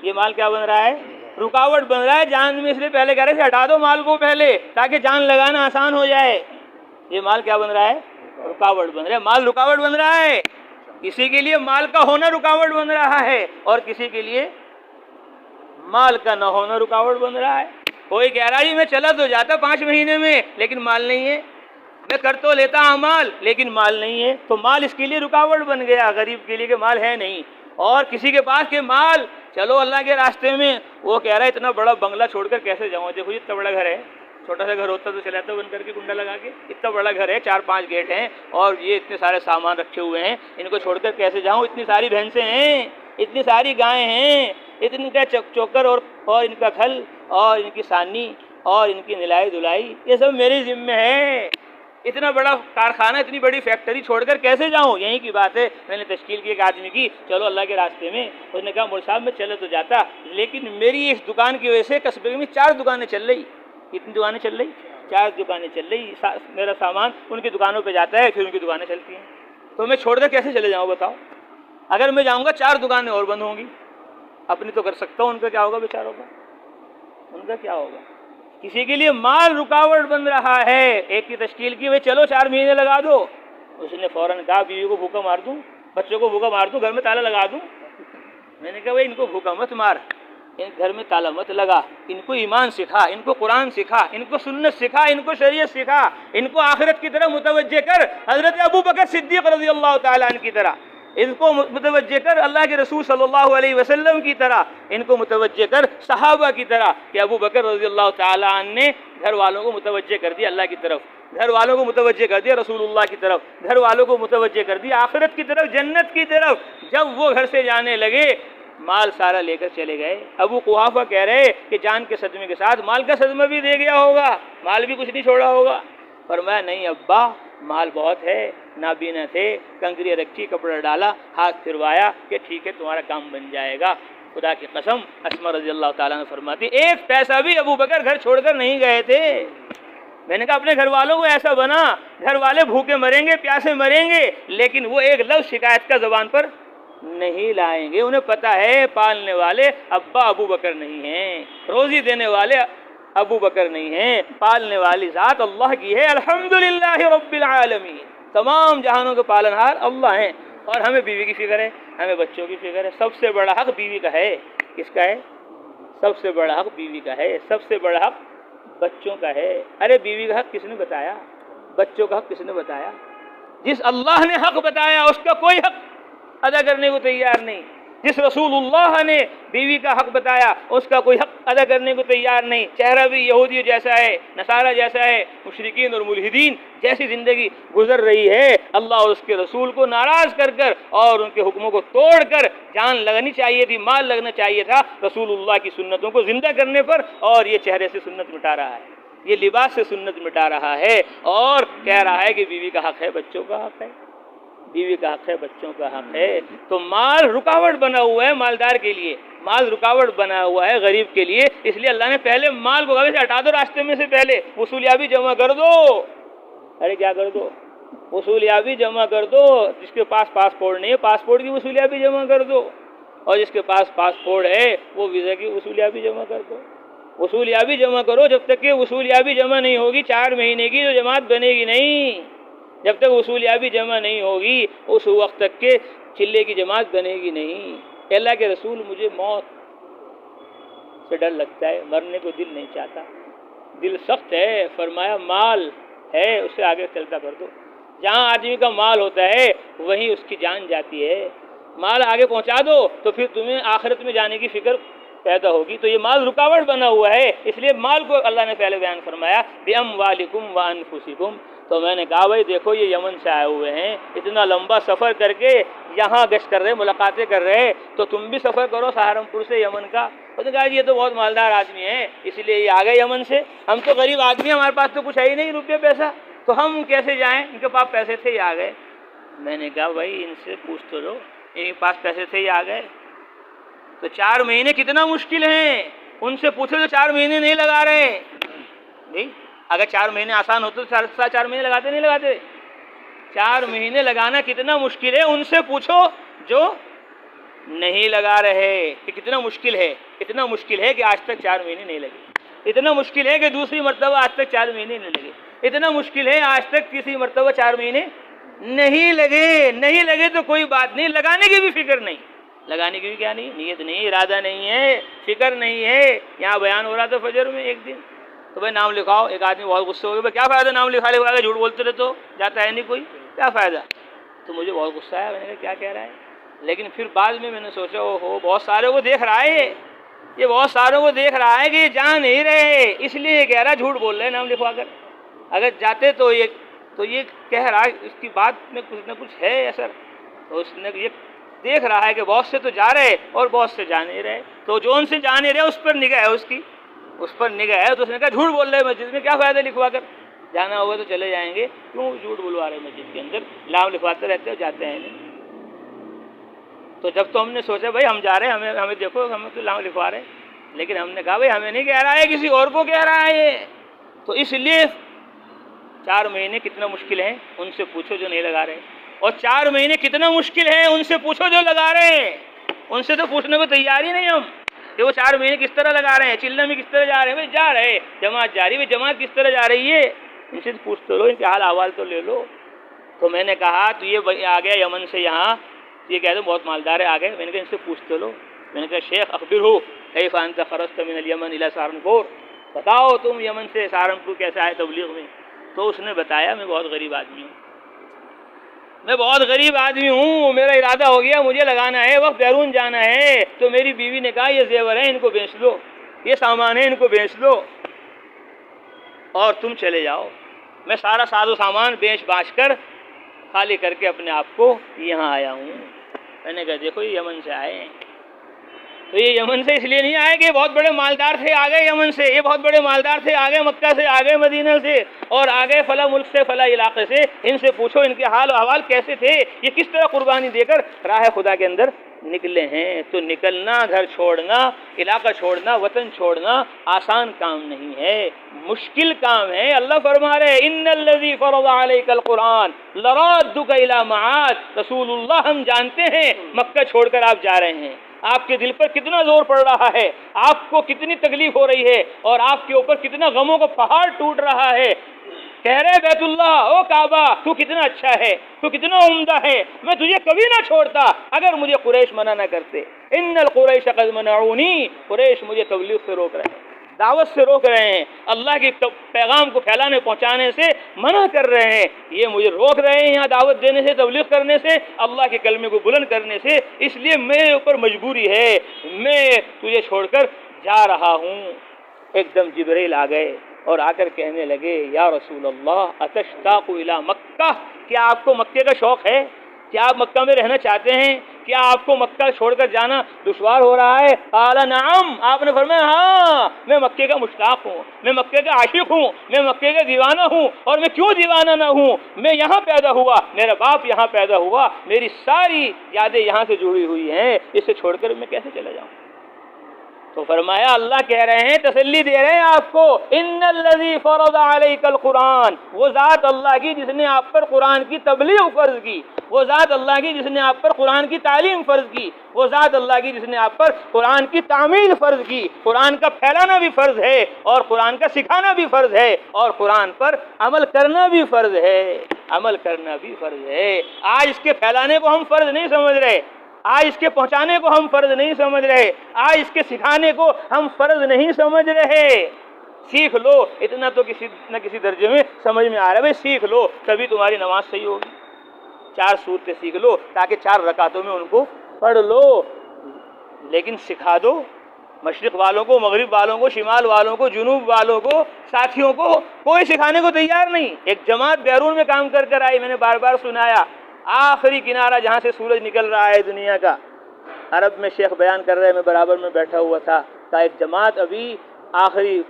یہ مال کیا بن رہا ہے؟ رکاوٹ بن رہا ہے جان میں، اس لیے پہلے کہہ رہے تھے ہٹا دو مال کو پہلے تاکہ جان لگانا آسان ہو جائے۔ یہ مال کیا بن رہا ہے؟ رکاوٹ بن رہا ہے، مال رکاوٹ بن رہا ہے۔ کسی کے لیے مال کا ہونا رکاوٹ بن رہا ہے اور کسی کے لیے مال کا نہ ہونا رکاوٹ بن رہا ہے۔ کوئی کہہ رہا ہے میں چلا تو جاتا 5 مہینے میں لیکن مال نہیں ہے، میں کر تو لیتا اعمال لیکن مال نہیں ہے، تو مال اس کے لیے رکاوٹ بن گیا، غریب کے لیے کہ مال ہے نہیں۔ اور کسی کے پاس کہ مال چلو اللہ کے راستے میں، وہ کہہ رہا ہے اتنا بڑا بنگلہ چھوڑ کر کیسے جاؤں؟ دیکھو اتنا بڑا گھر ہے، چھوٹا سا گھر ہوتا تو چلاتا بن کر کے کنڈا لگا کے، اتنا بڑا گھر ہے، 4-5 گیٹ ہیں اور یہ اتنے سارے سامان رکھے ہوئے ہیں، ان کو چھوڑ کر کیسے جاؤں؟ اتنی ساری بھینسیں ہیں، اتنی ساری گائیں ہیں، اتن کا چوکر اور ان کا کھل اور ان کی سانی اور ان کی نلائی دلائی، یہ سب میرے ذمہ ہے۔ اتنا بڑا کارخانہ، اتنی بڑی فیکٹری چھوڑ کر کیسے جاؤں؟ یہیں کی بات ہے، میں نے تشکیل کی ایک آدمی کی، چلو اللہ کے راستے میں، اس نے کہا مول صاحب میں چلے تو جاتا لیکن میری اس دکان کی وجہ سے قصبے میں 4 دکانیں چل رہی۔ کتنی دکانیں چل رہی؟ 4 دکانیں چل رہی، میرا سامان ان کی دکانوں پہ جاتا ہے، پھر ان کی دکانیں چلتی ہیں، تو میں چھوڑ کر کیسے چلے جاؤں بتاؤ؟ اگر میں جاؤں گا 4 دکانیں اور بند ہوں گی، اپنی تو کر سکتا ہوں، ان کا کیا ہوگا بیچاروں کا؟ ان کا کیا ہوگا؟ کسی کے لیے مال رکاوٹ بن رہا ہے۔ ایک کی تشکیل کی ہوئی، چلو 4 مہینے لگا دو، اس نے فوراً کہا بیوی کو بھوکا مار دوں، بچوں کو بھوکا مار دوں، گھر میں تالا لگا دوں۔ میں نے کہا بھائی ان کو بھوکا مت مار، ان گھر میں تالا مت لگا، ان کو ایمان سکھا، ان کو قرآن سکھا، ان کو سنت سکھا، ان کو شریعت سکھا، ان کو آخرت کی طرف متوجہ کر، حضرت ابو بکر صدیق رضی اللہ تعالیٰ عنہ کی طرح۔ ان کو متوجہ کر اللہ کے رسول صلی اللہ علیہ وسلم کی طرح، ان کو متوجہ کر صحابہ کی طرح کہ ابو بکر رضی اللہ تعالیٰ عنہ نے گھر والوں کو متوجہ کر دیا اللہ کی طرف، گھر والوں کو متوجہ کر دیا رسول اللہ کی طرف، گھر والوں کو متوجہ کر دیا آخرت کی طرف، جنت کی طرف۔ جب وہ گھر سے جانے لگے مال سارا لے کر چلے گئے۔ ابو قحافہ کہہ رہے کہ جان کے صدمے کے ساتھ مال کا صدمہ بھی دے گیا ہوگا، مال بھی کچھ نہیں چھوڑا ہوگا۔ فرمایا نہیں ابا، مال بہت ہے، نابینا تھے، کنکریاں رکھی، کپڑا ڈالا، ہاتھ پھروایا کہ ٹھیک ہے تمہارا کام بن جائے گا۔ خدا کی قسم اسماء رضی اللہ تعالیٰ نے فرماتی ایک پیسہ بھی ابو بکر گھر چھوڑ کر نہیں گئے تھے۔ میں نے کہا اپنے گھر والوں کو ایسا بنا، گھر والے بھوکے مریں گے، پیاسے مریں گے، لیکن وہ ایک لفظ شکایت کا زبان پر نہیں لائیں گے۔ انہیں پتا ہے پالنے والے ابا ابو بکر نہیں ہیں، روزی دینے والے ابو بکر نہیں ہیں، پالنے والی ذات اللہ کی ہے۔ الحمدللہ رب العالمین، تمام جہانوں کے پالنہار اللہ ہیں۔ اور ہمیں بیوی کی فکر ہے، ہمیں بچوں کی فکر ہے۔ سب سے بڑا حق بیوی کا ہے۔ کس کا ہے؟ سب سے بڑا حق بیوی کا ہے، سب سے بڑا حق بچوں کا ہے۔ ارے بیوی کا حق کس نے بتایا؟ بچوں کا حق کس نے بتایا؟ جس اللہ نے حق بتایا اس کا کوئی حق ادا کرنے کو تیار نہیں۔ جس رسول اللہ نے بیوی کا حق بتایا اس کا کوئی حق ادا کرنے کو تیار نہیں۔ چہرہ بھی یہودی جیسا ہے، نصارہ جیسا ہے، مشرکین اور ملحدین جیسی زندگی گزر رہی ہے۔ اللہ اور اس کے رسول کو ناراض کر کر اور ان کے حکموں کو توڑ کر جان لگانی چاہیے تھی، مال لگنا چاہیے تھا رسول اللہ کی سنتوں کو زندہ کرنے پر، اور یہ چہرے سے سنت مٹا رہا ہے، یہ لباس سے سنت مٹا رہا ہے، اور کہہ رہا ہے کہ بیوی کا حق ہے، بچوں کا حق ہے، بیوی کا حق ہے، بچوں کا حق ہے۔ تو مال رکاوٹ بنا ہوا ہے مالدار کے لیے، مال رکاوٹ بنا ہوا ہے غریب کے لیے، اس لیے اللہ نے پہلے مال کو کہا ہٹا دو راستے میں سے، پہلے وصولیابی جمع کر دو۔ ارے کیا کر دو؟ وصولیابی جمع کر دو۔ جس کے پاس پاسپورٹ نہیں ہے پاسپورٹ کی وصولیابی جمع کر دو، اور جس کے پاس پاسپورٹ ہے وہ ویزا کی وصولیابی جمع کر دو۔ وصولیابی جمع کرو، جب تک کہ وصولیابی جمع نہیں ہوگی 4 مہینے کی جو جماعت بنے گی نہیں، جب تک وصولیابی جمع نہیں ہوگی اس وقت تک کہ چلے کی جماعت بنے گی نہیں۔ اللہ کے رسول مجھے موت سے ڈر لگتا ہے، مرنے کو دل نہیں چاہتا، دل سخت ہے۔ فرمایا مال ہے اسے آگے چلتا کر دو، جہاں آدمی کا مال ہوتا ہے وہیں اس کی جان جاتی ہے، مال آگے پہنچا دو تو پھر تمہیں آخرت میں جانے کی فکر پیدا ہوگی۔ تو یہ مال رکاوٹ بنا ہوا ہے، اس لیے مال کو اللہ نے پہلے بیان فرمایا بِأَمْوَالِكُمْ وَأَنفُسِكُمْ۔ تو میں نے کہا بھائی دیکھو یہ یمن سے آئے ہوئے ہیں، اتنا لمبا سفر کر کے یہاں گشت کر رہے، ملاقاتیں کر رہے، تو تم بھی سفر کرو سہارنپور سے یمن کا۔ تو نے کہا یہ تو بہت مالدار آدمی ہیں اس لیے یہ آ گئے یمن سے، ہم تو غریب آدمی ہیں، ہمارے پاس تو کچھ ہے ہی نہیں روپیہ پیسہ، تو ہم کیسے جائیں؟ ان کے پاس پیسے تھے یہ آ گئے۔ میں نے کہا بھائی ان سے پوچھ تو لو، ان کے پاس پیسے تھے یہ آ گئے، تو 4 مہینے کتنا مشکل ہیں، ان سے پوچھو تو 4 مہینے نہیں لگا رہے۔ نہیں اگر 4 مہینے آسان ہوتے تو 4 مہینے لگاتے نہیں لگاتے؟ 4 مہینے لگانا کتنا مشکل ہے ان سے پوچھو جو نہیں لگا رہے کہ کتنا مشکل ہے۔ اتنا مشکل ہے کہ آج تک 4 مہینے نہیں لگے، اتنا مشکل ہے کہ دوسری مرتبہ آج تک 4 مہینے نہیں لگے، اتنا مشکل ہے آج تک تیسری مرتبہ 4 مہینے نہیں لگے۔ نہیں لگے تو کوئی بات نہیں، لگانے کی بھی فکر نہیں، لگانے کی بھی کیا نہیں، نیت نہیں، ارادہ نہیں ہے، فکر نہیں ہے۔ یہاں بیان ہو رہا تھا فجر میں ایک دن، تو بھائی نام لکھاؤ، ایک آدمی بہت غصے ہو گیا، بھائی کیا فائدہ نام لکھا کے جھوٹ بولتے رہے تو جاتا ہے نہیں کوئی، کیا فائدہ؟ تو مجھے بہت غصہ آیا، میں نے کہا کیا کہہ رہا ہے؟ لیکن پھر بعد میں نے سوچا اوہو بہت سارے کو دیکھ رہا ہے یہ بہت ساروں کو دیکھ رہا ہے کہ یہ جان نہیں رہے، اس لیے یہ کہہ رہا ہے جھوٹ بول رہے ہیں نام لکھوا کر۔ اگر جاتے تو یہ کہہ رہا ہے اس کی بات میں کچھ نہ کچھ ہے اثر، تو اس نے یہ دیکھ رہا ہے کہ بہت سے تو جا رہے اور بہت سے جا نہیں رہے، تو جو ان سے جا نہیں رہے اس پر نگاہ ہے، اس پر نگاہ ہے، تو اس نے کہا جھوٹ بول رہے مسجد میں، کیا فائدہ لکھوا کر، جانا ہوگا تو چلے جائیں گے، کیوں جھوٹ بلوا رہے مسجد کے اندر، نام لکھواتے رہتے ہو جاتے ہیں نہیں۔ تو جب تو ہم نے سوچا بھائی ہم جا رہے ہیں، ہمیں دیکھو ہمیں تو نام لکھوا رہے ہیں، لیکن ہم نے کہا بھائی ہمیں نہیں کہہ رہا ہے کسی اور کو کہہ رہا ہے یہ، تو اس لیے 4 مہینے کتنا مشکل ہیں ان سے پوچھو جو نہیں لگا رہے، اور 4 مہینے کتنا مشکل ہے ان سے پوچھو جو لگا رہے ہیں، ان سے تو پوچھنے کو تیار ہی نہیں ہم کہ وہ 4 مہینے کس طرح لگا رہے ہیں، چلنے میں کس طرح جا رہے ہیں، بھائی جا رہے جماعت جاری، بھائی جماعت کس طرح جا رہی ہے، ان سے پوچھ تو لو، ان کے حال احوال تو لے لو۔ تو میں نے کہا تو یہ آ گیا یمن سے یہاں، یہ کہہ دو بہت مالدار ہے آ گئے، میں نے کہا ان سے پوچھ تو لو، میں نے کہا شیخ اخبر ہو کیف انت خرجت من الیمن الی سہارنپور، بتاؤ تم یمن سے سہارنپور کیسے آئے تبلیغ میں؟ تو اس نے بتایا میں بہت غریب آدمی ہوں، میں بہت غریب آدمی ہوں، میرا ارادہ ہو گیا مجھے لگانا ہے، وقت بیرون جانا ہے، تو میری بیوی نے کہا یہ زیور ہیں ان کو بیچ دو، یہ سامان ہے ان کو بیچ دو اور تم چلے جاؤ۔ میں سارا ساز و سامان بیچ باچ کر خالی کر کے اپنے آپ کو یہاں آیا ہوں۔ میں نے کہا دیکھو یہ یمن سے آئے ہیں، تو یہ یمن سے اس لیے نہیں آئے کہ یہ بہت بڑے مالدار تھے آگے یمن سے، یہ بہت بڑے مالدار تھے آگے مکہ سے، آگے مدینہ سے، اور آگے فلاں ملک سے فلاں علاقے سے، ان سے پوچھو ان کے حال و احوال کیسے تھے، یہ کس طرح قربانی دے کر راہ خدا کے اندر نکلے ہیں۔ تو نکلنا، گھر چھوڑنا، علاقہ چھوڑنا، وطن چھوڑنا آسان کام نہیں ہے، مشکل کام ہے۔ اللہ فرما رہے ان الذی فرض علیک القرآن لرادک الی معاد، رسول اللہ ہم جانتے ہیں مکہ چھوڑ کر آپ جا رہے ہیں، آپ کے دل پر کتنا زور پڑ رہا ہے، آپ کو کتنی تکلیف ہو رہی ہے، اور آپ کے اوپر کتنا غموں کا پہاڑ ٹوٹ رہا ہے۔ کہہ رہے بیت اللہ، او کعبہ تو کتنا اچھا ہے، تو کتنا عمدہ ہے، میں تجھے کبھی نہ چھوڑتا اگر مجھے قریش منع نہ کرتے۔ ان القریش قد منعونی، قریش مجھے تبلیغ سے روک رہے ہیں، دعوت سے روک رہے ہیں، اللہ کے پیغام کو پھیلانے پہنچانے سے منع کر رہے ہیں، یہ مجھے روک رہے ہیں یہاں دعوت دینے سے، تبلیغ کرنے سے، اللہ کے کلمے کو بلند کرنے سے، اس لیے میرے اوپر مجبوری ہے، میں تجھے چھوڑ کر جا رہا ہوں۔ ایک دم جبرائیل آ گئے اور آ کر کہنے لگے یا رسول اللہ اتشتاق الی مکہ، کیا آپ کو مکے کا شوق ہے، کیا آپ مکہ میں رہنا چاہتے ہیں، کیا آپ کو مکہ چھوڑ کر جانا دشوار ہو رہا ہے؟ قال نعم، آپ نے فرمایا ہاں میں مکے کا مشتاق ہوں، میں مکے کا عاشق ہوں، میں مکے کا دیوانہ ہوں، اور میں کیوں دیوانہ نہ ہوں، میں یہاں پیدا ہوا، میرا باپ یہاں پیدا ہوا، میری ساری یادیں یہاں سے جڑی ہوئی ہیں، اسے چھوڑ کر میں کیسے چلا جاؤں؟ تو فرمایا اللہ کہہ رہے ہیں، تسلی دے رہے ہیں آپ کو، ان الذی فرض علیک القرآن، وہ ذات اللہ کی جس نے آپ پر قرآن کی تبلیغ فرض کی، وہ ذات اللہ کی جس نے آپ پر قرآن کی تعلیم فرض کی، وہ ذات اللہ کی جس نے آپ پر قرآن کی تعمیل فرض کی، قرآن کا پھیلانا بھی فرض ہے اور قرآن کا سکھانا بھی فرض ہے اور قرآن پر عمل کرنا بھی فرض ہے، عمل کرنا بھی فرض ہے۔ آج اس کے پھیلانے کو ہم فرض نہیں سمجھ رہے، آج اس کے پہنچانے کو ہم فرض نہیں سمجھ رہے، آج اس کے سکھانے کو ہم فرض نہیں سمجھ رہے۔ سیکھ لو، اتنا تو کسی نہ کسی درجے میں سمجھ میں آ رہا ہے، بھائی سیکھ لو تبھی تمہاری نماز صحیح ہوگی، 4 سورتیں سیکھ لو تاکہ 4 رکعتوں میں ان کو پڑھ لو، لیکن سکھا دو مشرق والوں کو، مغرب والوں کو، شمال والوں کو، جنوب والوں کو، ساتھیوں کو، کوئی سکھانے کو تیار نہیں۔ ایک جماعت بیرون میں کام کر کر آئی، میں نے بار بار سنایا، آخری کنارہ جہاں سے سورج نکل رہا ہے دنیا کا، عرب میں شیخ بیان کر رہے، میں برابر میں بیٹھا ہوا تھا، ایک جماعت ابھی آخری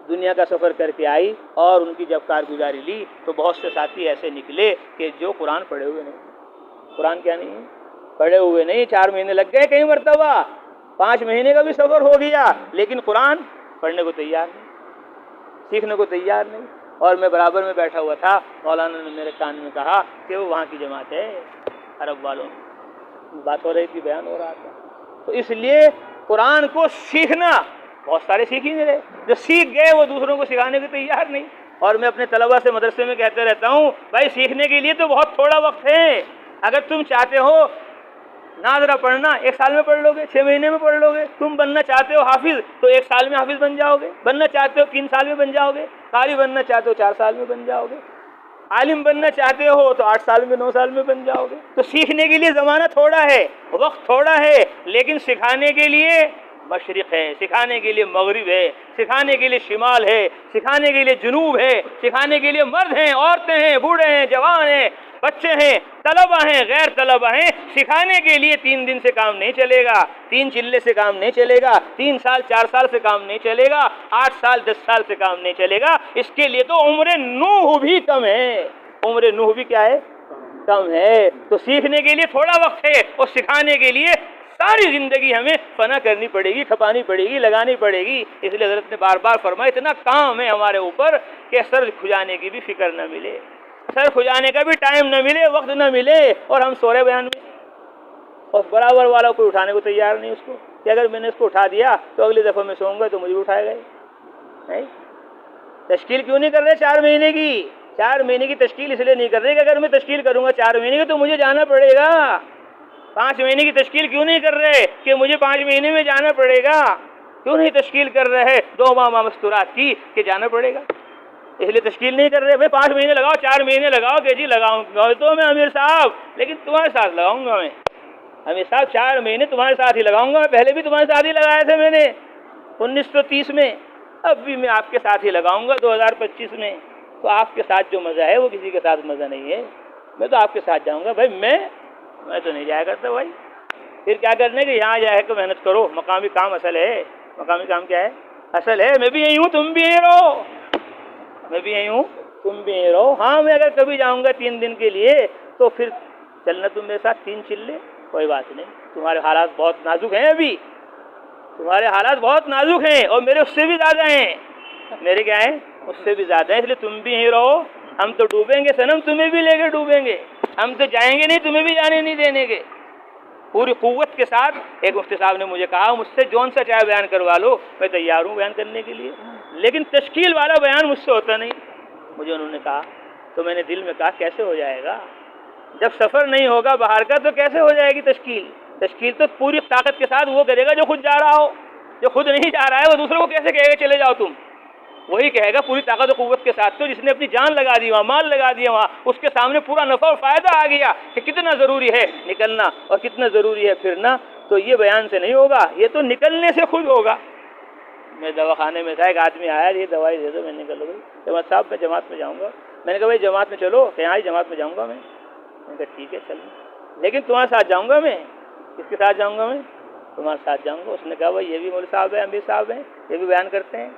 دنیا کا سفر کر کے آئی، اور ان کی جب کارگزاری لی تو بہت سے ساتھی ایسے نکلے کہ جو قرآن پڑھے ہوئے نہیں، قرآن کیا نہیں پڑھے ہوئے نہیں، 4 مہینے لگ گئے کئی مرتبہ، 5 مہینے کا بھی سفر ہو گیا، لیکن قرآن پڑھنے کو تیار نہیں، سیکھنے کو تیار نہیں۔ اور میں برابر میں بیٹھا ہوا تھا، مولانا نے میرے کان میں کہا کہ وہ وہاں کی جماعت ہے، عرب والوں، بات ہو رہی تھی، بیان ہو رہا تھا۔ تو اس لیے قرآن کو سیکھنا، بہت سارے سیکھ ہی نہیں رہے، جو سیکھ گئے وہ دوسروں کو سکھانے کو تیار نہیں۔ اور میں اپنے طلبہ سے مدرسے میں کہتے رہتا ہوں، بھائی سیکھنے کے لیے تو بہت تھوڑا وقت ہے، اگر تم چاہتے ہو ناظرہ پڑھنا 1 سال میں پڑھ لو گے، 6 مہینے میں پڑھ لو گے، تم بننا چاہتے ہو حافظ تو 1 سال میں حافظ بن جاؤ گے، بننا چاہتے ہو 3 سال میں بن جاؤ گے، قاری بننا چاہتے ہو 4 سال میں بن جاؤ گے، عالم بننا چاہتے ہو تو 8 سال میں 9 سال میں بن جاؤ گے۔ تو سیکھنے کے لیے زمانہ تھوڑا ہے، وقت تھوڑا ہے، لیکن سکھانے کے لیے مشرق ہے، سکھانے کے لیے مغرب ہے، سکھانے کے لیے شمال ہے، سکھانے کے لیے جنوب ہے، سکھانے کے لیے مرد ہیں، عورتیں ہیں، بوڑھے ہیں، جوان ہیں، بچے ہیں، طلبہ ہیں، غیر طلبہ ہیں۔ سکھانے کے لیے 3 دن سے کام نہیں چلے گا، 3 چلے سے کام نہیں چلے گا، 3 سال 4 سال سے کام نہیں چلے گا، 8 سال 10 سال سے کام نہیں چلے گا۔ اس کے لیے تو عمر نوح بھی کم ہے، عمر نوح بھی کیا ہے؟ کم ہے۔ تو سیکھنے کے لیے تھوڑا وقت ہے اور سکھانے کے لیے ساری زندگی ہمیں فنا کرنی پڑے گی، کھپانی پڑے گی، لگانی پڑے گی۔ اس لیے حضرت نے بار بار فرمایا اتنا کام ہے ہمارے اوپر کہ سر کھجانے کی بھی فکر نہ ملے، سر کھجانے کا بھی ٹائم نہ ملے، وقت نہ ملے، اور ہم سورے بیان میں اور برابر والا کوئی اٹھانے کو تیار نہیں اس کو، کہ اگر میں نے اس کو اٹھا دیا تو اگلی دفعہ میں سوؤں گا تو مجھے اٹھائے گا ہی۔ تشکیل کیوں نہیں کر رہے 4 مہینے کی؟ 4 مہینے کی تشکیل اس لیے نہیں کر رہے کہ اگر میں تشکیل کروں گا 4 مہینے کی تو مجھے جانا پڑے گا۔ 5 مہینے کی تشکیل کیوں نہیں کر رہے کہ مجھے 5 مہینے میں جانا پڑے گا؟ کیوں نہیں تشکیل کر رہے 2 ماہ مستورات کی کہ جانا پڑے گا؟ اس لیے تشکیل نہیں کر رہے. بھائی 5 مہینے لگاؤ، 4 مہینے لگاؤ کہ جی لگاؤں گا تو میں امیر صاحب، لیکن تمہارے ساتھ لگاؤں گا میں. امیر صاحب 4 مہینے تمہارے ساتھ ہی لگاؤں گا. پہلے بھی تمہارے ساتھ ہی لگائے تھے میں نے 1930 میں، اب بھی میں آپ کے ساتھ ہی لگاؤں گا 2025 میں. تو آپ کے ساتھ جو مزہ ہے وہ کسی کے ساتھ مزہ نہیں ہے. میں تو آپ کے ساتھ جاؤں گا. بھائی میں تو نہیں جایا کرتا بھائی. پھر کیا کرنے کہ یہاں جا کے محنت کرو. مقامی کام اصل ہے. مقامی کام کیا ہے؟ اصل ہے. میں بھی یہی ہوں، تم بھی یہی رہو. میں بھی یہی ہوں، تم بھی یہی رہو. ہاں میں اگر کبھی جاؤں گا 3 دن کے لیے تو پھر چلنا تم میرے ساتھ 3 چلے، کوئی بات نہیں. تمہارے حالات بہت نازک ہیں، ابھی تمہارے حالات بہت نازک ہیں اور میرے اس سے بھی زیادہ ہیں. میرے کیا ہیں؟ اس سے بھی زیادہ ہیں. اس لیے تم بھی یہی رہو. ہم تو ڈوبیں گے صنم، تمہیں بھی لے کے ڈوبیں گے. ہم تو جائیں گے نہیں، تمہیں بھی جانے نہیں دینے گے. پوری قوت کے ساتھ. ایک مفتی صاحب نے مجھے کہا مجھ سے جون سا چاہے بیان کروا لو، میں تیار ہوں بیان کرنے کے لیے، لیکن تشکیل والا بیان مجھ سے ہوتا نہیں. مجھے انہوں نے کہا تو میں نے دل میں کہا کیسے ہو جائے گا؟ جب سفر نہیں ہوگا باہر کا تو کیسے ہو جائے گی تشکیل؟ تشکیل تو پوری طاقت کے ساتھ وہ کرے گا جو خود جا رہا ہو. جو خود نہیں جا رہا ہے وہ دوسروں کو کیسے کہے گا چلے جاؤ تم؟ وہی کہے گا پوری طاقت و قوت کے ساتھ. تو جس نے اپنی جان لگا دی وہاں، مال لگا دیا وہاں، اس کے سامنے پورا نفع اور فائدہ آ گیا کہ کتنا ضروری ہے نکلنا اور کتنا ضروری ہے پھرنا. تو یہ بیان سے نہیں ہوگا، یہ تو نکلنے سے خود ہوگا. میں دواخانے میں تھا، ایک آدمی آیا، یہ دوائی دے دو. میں نے کہا جماعت صاحب میں جماعت میں جاؤں گا. میں نے کہا بھائی جماعت میں چلو. کہ ہاں جماعت میں جاؤں گا میں نے کہا ٹھیک ہے چلو، لیکن تمہارے ساتھ جاؤں گا میں. کس کے ساتھ جاؤں گا میں؟ تمہارے ساتھ جاؤں گا. اس نے کہا بھائی یہ بھی مولوی صاحب ہیں، امیر صاحب ہیں، یہ بھی بیان کرتے ہیں،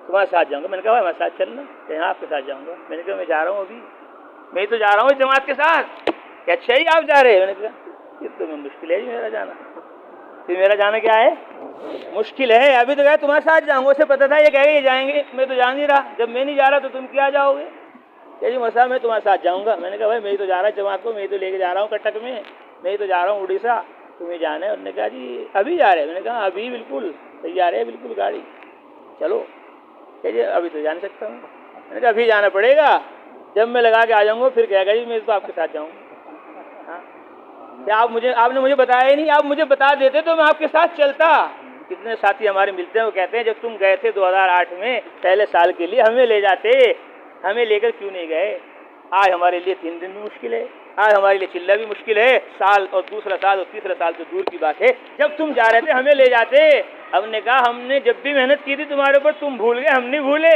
تمہارے ساتھ جاؤں گا. میں نے کہا بھائی ہمارے ساتھ چلنا. کہ ہاں آپ کے ساتھ جاؤں گا. میں نے کہا میں جا رہا ہوں، ابھی میں تو جا رہا ہوں جماعت کے ساتھ. کہ اچھا ہی آپ جا رہے ہیں؟ میں نے کہا یہ تو مشکل ہے جی میرا جانا. پھر میرا جانا کیا ہے؟ مشکل ہے. ابھی تو کہا تمہارے ساتھ جاؤں گا. اسے پتا تھا یہ کہے گا یہ جائیں گے. میں تو جا نہیں رہا. جب میں نہیں جا رہا تو تم کیا جاؤ گے؟ کہ جی مسا میں تمہارے ساتھ جاؤں گا. میں نے کہا بھائی میں تو جا رہا ہوں جماعت کو، میں تو لے کے جا رہا ہوں کٹک میں، میں تو جا رہا ہوں اڑیسہ، تمہیں جانا ہے. انہوں نے کہا جی ابھی جا رہے ہیں؟ میں نے کہا ابھی بالکل تیار ہے، بالکل گاڑی چلو. کہ جی ابھی تو جا نہیں سکتا ہوں. میں نے کہا ابھی جانا پڑے گا، جب میں لگا کے آ جاؤں گا پھر کہے گا جی میں تو آپ کے ساتھ جاؤں گا. ہاں کیا آپ نے مجھے بتایا ہی نہیں؟ آپ مجھے بتا دیتے تو میں آپ کے ساتھ چلتا. کتنے ساتھی ہمارے ملتے ہیں وہ کہتے ہیں جب تم گئے تھے 2008 میں پہلے سال کے لیے ہمیں لے جاتے، ہمیں لے کر کیوں نہیں گئے؟ آج ہمارے لیے 3 دن بھی مشکل ہے، آج ہمارے لیے چلنا بھی مشکل ہے. سال اور دوسرا سال اور تیسرا سال تو دور کی بات ہے. جب تم جا رہے تھے ہمیں لے جاتے. ہم نے کہا ہم نے جب بھی محنت کی تھی تمہارے اوپر، تم بھول گئے، ہم نہیں بھولے.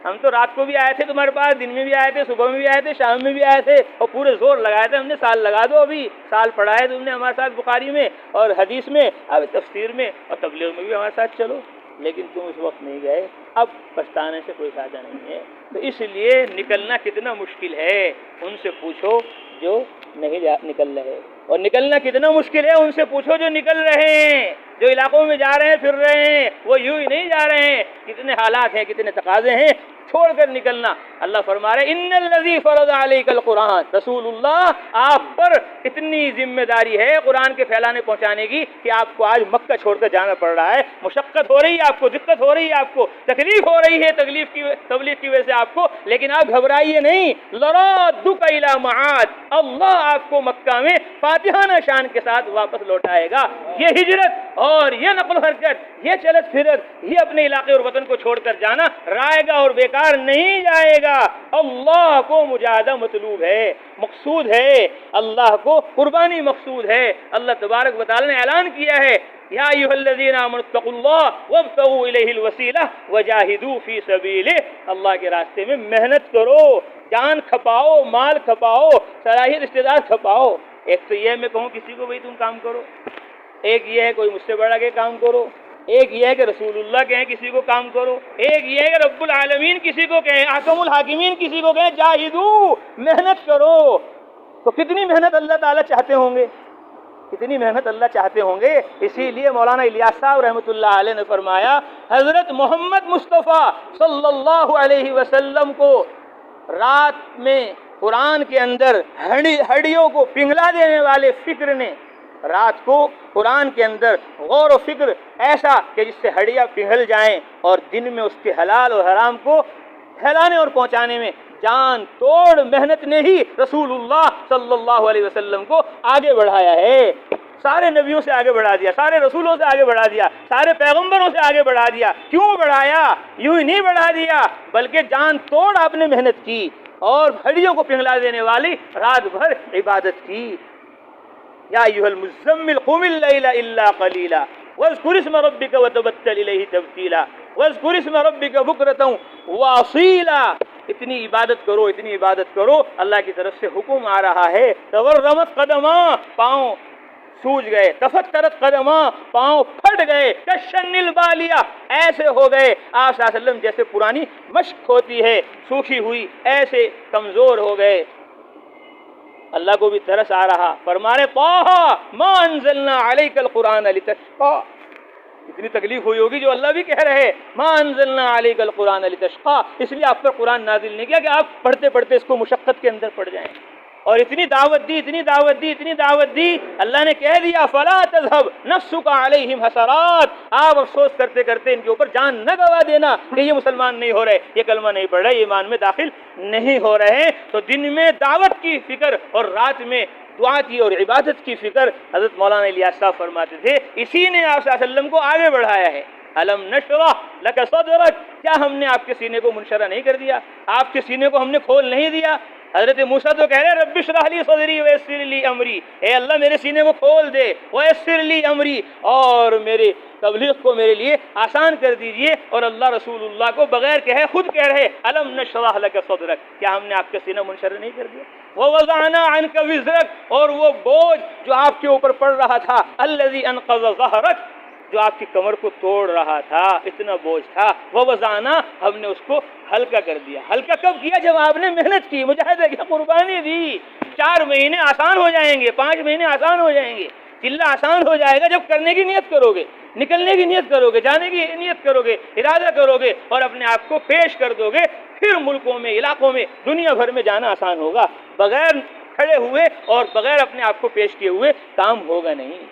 ہم تو رات کو بھی آئے تھے تمہارے پاس، دن میں بھی آئے تھے، صبح میں بھی آئے تھے، شام میں بھی آئے تھے، اور پورے زور لگائے تھے ہم نے. سال لگا دو، ابھی سال پڑھا ہے تم نے ہمارے ساتھ بخاری میں اور حدیث میں، اب تفسیر میں اور تبلیغ میں بھی ہمارے ساتھ چلو. لیکن تم اس وقت نہیں گئے. اب پچھتانے سے کوئی فائدہ نہیں ہے. تو اس لیے نکلنا کتنا مشکل ہے ان سے پوچھو جو نہیں نکل رہے، اور نکلنا کتنا مشکل ہے ان سے پوچھو جو نکل رہے ہیں. جو علاقوں میں جا رہے ہیں پھر رہے ہیں وہ یوں ہی نہیں جا رہے ہیں. کتنے حالات ہیں، کتنے تقاضے ہیں چھوڑ کر نکلنا. اللہ فرما رہے ان الذی فرض علیک القرآن. رسول اللہ آپ پر اتنی ذمہ داری ہے قرآن کے پھیلانے پہنچانے کی کہ آپ کو آج مکہ چھوڑ کر جانا پڑ رہا ہے. مشقت ہو رہی ہے آپ کو، دقت ہو رہی ہے آپ کو، تکلیف ہو رہی ہے تبلیغ کی وجہ سے آپ کو، لیکن آپ گھبرائیے نہیں. لرادک الی معاد. اللہ آپ کو مکہ میں فاتحانہ شان کے ساتھ واپس لوٹائے گا. یہ ہجرت اور یہ نقل و حرکت، یہ چلت پھرت، یہ اپنے علاقے اور وطن کو چھوڑ کر جانا رائے گا اور بیکار نہیں جائے گا. اللہ کو مجاہدہ مطلوب ہے، مقصود ہے، اللہ کو قربانی مقصود ہے. اللہ تبارک و تعالی نے اعلان کیا ہے یا ایھا الذین آمنوا اتقوا اللہ وابتغوا الیہ الوسیلہ وجاہدوا فی سبیلہ. اللہ کے راستے میں محنت کرو، جان کھپاؤ، مال کھپاؤ، صلاحیت استعداد کھپاؤ. ایک تو یہ میں کہوں کسی کو بھائی تم کام کرو، ایک یہ ہے کوئی مجھ سے بڑا کہ کام کرو، ایک یہ ہے کہ رسول اللہ کہیں کسی کو کام کرو، ایک یہ ہے کہ رب العالمین کسی کو کہیں، احکم الحاکمین کسی کو کہیں جاہدو، محنت کرو. تو کتنی محنت اللہ تعالیٰ چاہتے ہوں گے، کتنی محنت اللہ چاہتے ہوں گے. اسی لیے مولانا الیاس صاحب رحمۃ اللہ علیہ نے فرمایا حضرت محمد مصطفیٰ صلی اللہ علیہ وسلم کو رات میں قرآن کے اندر ہڈیوں کو پنگلا دینے والے فکر نے رات کو قرآن کے اندر غور و فکر ایسا کہ جس سے ہڈیاں پگھل جائیں، اور دن میں اس کے حلال اور حرام کو پھیلانے اور پہنچانے میں جان توڑ محنت نے ہی رسول اللہ صلی اللہ علیہ وسلم کو آگے بڑھایا ہے. سارے نبیوں سے آگے بڑھا دیا, سارے رسولوں سے آگے بڑھا دیا, سارے پیغمبروں سے آگے بڑھا دیا. کیوں بڑھایا؟ یوں ہی نہیں بڑھا دیا, بلکہ جان توڑ آپ نے محنت کی اور ہڈیوں کو پنگلا دینے والی رات بھر عبادت کی. یا ایھا المزمل قم اللیل الا قلیلا واذکر اسم ربک وتبتل الیہ تبتیلا واذکر اسم ربک بکرۃ واصیلا. اتنی عبادت کرو, اتنی عبادت کرو, اللہ کی طرف سے حکم آ رہا ہے. تورمت قدماں, پاؤں سوج گئے, تفترت قدماں, پاؤں پھٹ گئے, کشن البالیہ, ایسے ہو گئے آپ صلی اللہ علیہ وسلم جیسے پرانی مشق ہوتی ہے سوکھی ہوئی, ایسے کمزور ہو گئے. اللہ کو بھی ترس آ رہا, فرمانے طٰہٰ ما انزلنا علیک القرآن لتشقیٰ. اتنی تکلیف ہوئی ہوگی جو اللہ بھی کہہ رہے ما انزلنا علیک القرآن لتشقیٰ, اس لیے آپ پر قرآن نازل نہیں کیا کہ آپ پڑھتے پڑھتے اس کو مشقت کے اندر پڑ جائیں. اور اتنی دعوت دی, اتنی دعوت دی, اتنی دعوت دی, اللہ نے کہہ دیا فلا تذهب نفسک علیہم حسرات. آپ افسوس کرتے کرتے ان کے اوپر جان نہ گوا دینا کہ یہ مسلمان نہیں ہو رہے, یہ کلمہ نہیں پڑھ رہے, یہ ایمان میں داخل نہیں ہو رہے. تو دن میں دعوت کی فکر اور رات میں دعا کی اور عبادت کی فکر حضرت مولانا الیاس صاحب فرماتے تھے, اسی نے آپ صلی اللہ علیہ وسلم کو آگے بڑھایا ہے. الم نشرح لک صدرک, کیا ہم نے آپ کے سینے کو منشرح نہیں کر دیا, آپ کے سینے کو ہم نے کھول نہیں دیا. حضرت موسیٰ تو کہہ رہے رب اشرح لی صدری ویسر لی امری, اے اللہ میرے سینے کو کھول دے, ویسر لی امری, اور میرے تبلیغ کو میرے لیے آسان کر دیجئے. اور اللہ رسول اللہ کو بغیر کہے خود کہہ رہے الم نشرح لک صدرک, کیا ہم نے آپ کا سینہ منشرح نہیں کر دیا. ووضعنا عنک وزرک, اور وہ بوجھ جو آپ کے اوپر پڑ رہا تھا, الذی انقض ظہرک, جو آپ کی کمر کو توڑ رہا تھا, اتنا بوجھ تھا. ووضعنا, ہم نے اس کو ہلکا کر دیا. ہلکا کب کیا؟ جب آپ نے محنت کی, مجاہدہ کی, قربانی دی. 4 مہینے آسان ہو جائیں گے, 5 مہینے آسان ہو جائیں گے, چلہ آسان ہو جائے گا جب کرنے کی نیت کرو گے, نکلنے کی نیت کرو گے, جانے کی نیت کرو گے, ارادہ کرو گے اور اپنے آپ کو پیش کر دو گے. پھر ملکوں میں, علاقوں میں, دنیا بھر میں جانا آسان ہوگا. بغیر کھڑے ہوئے اور بغیر اپنے آپ کو پیش کیے ہوئے کام ہوگا نہیں,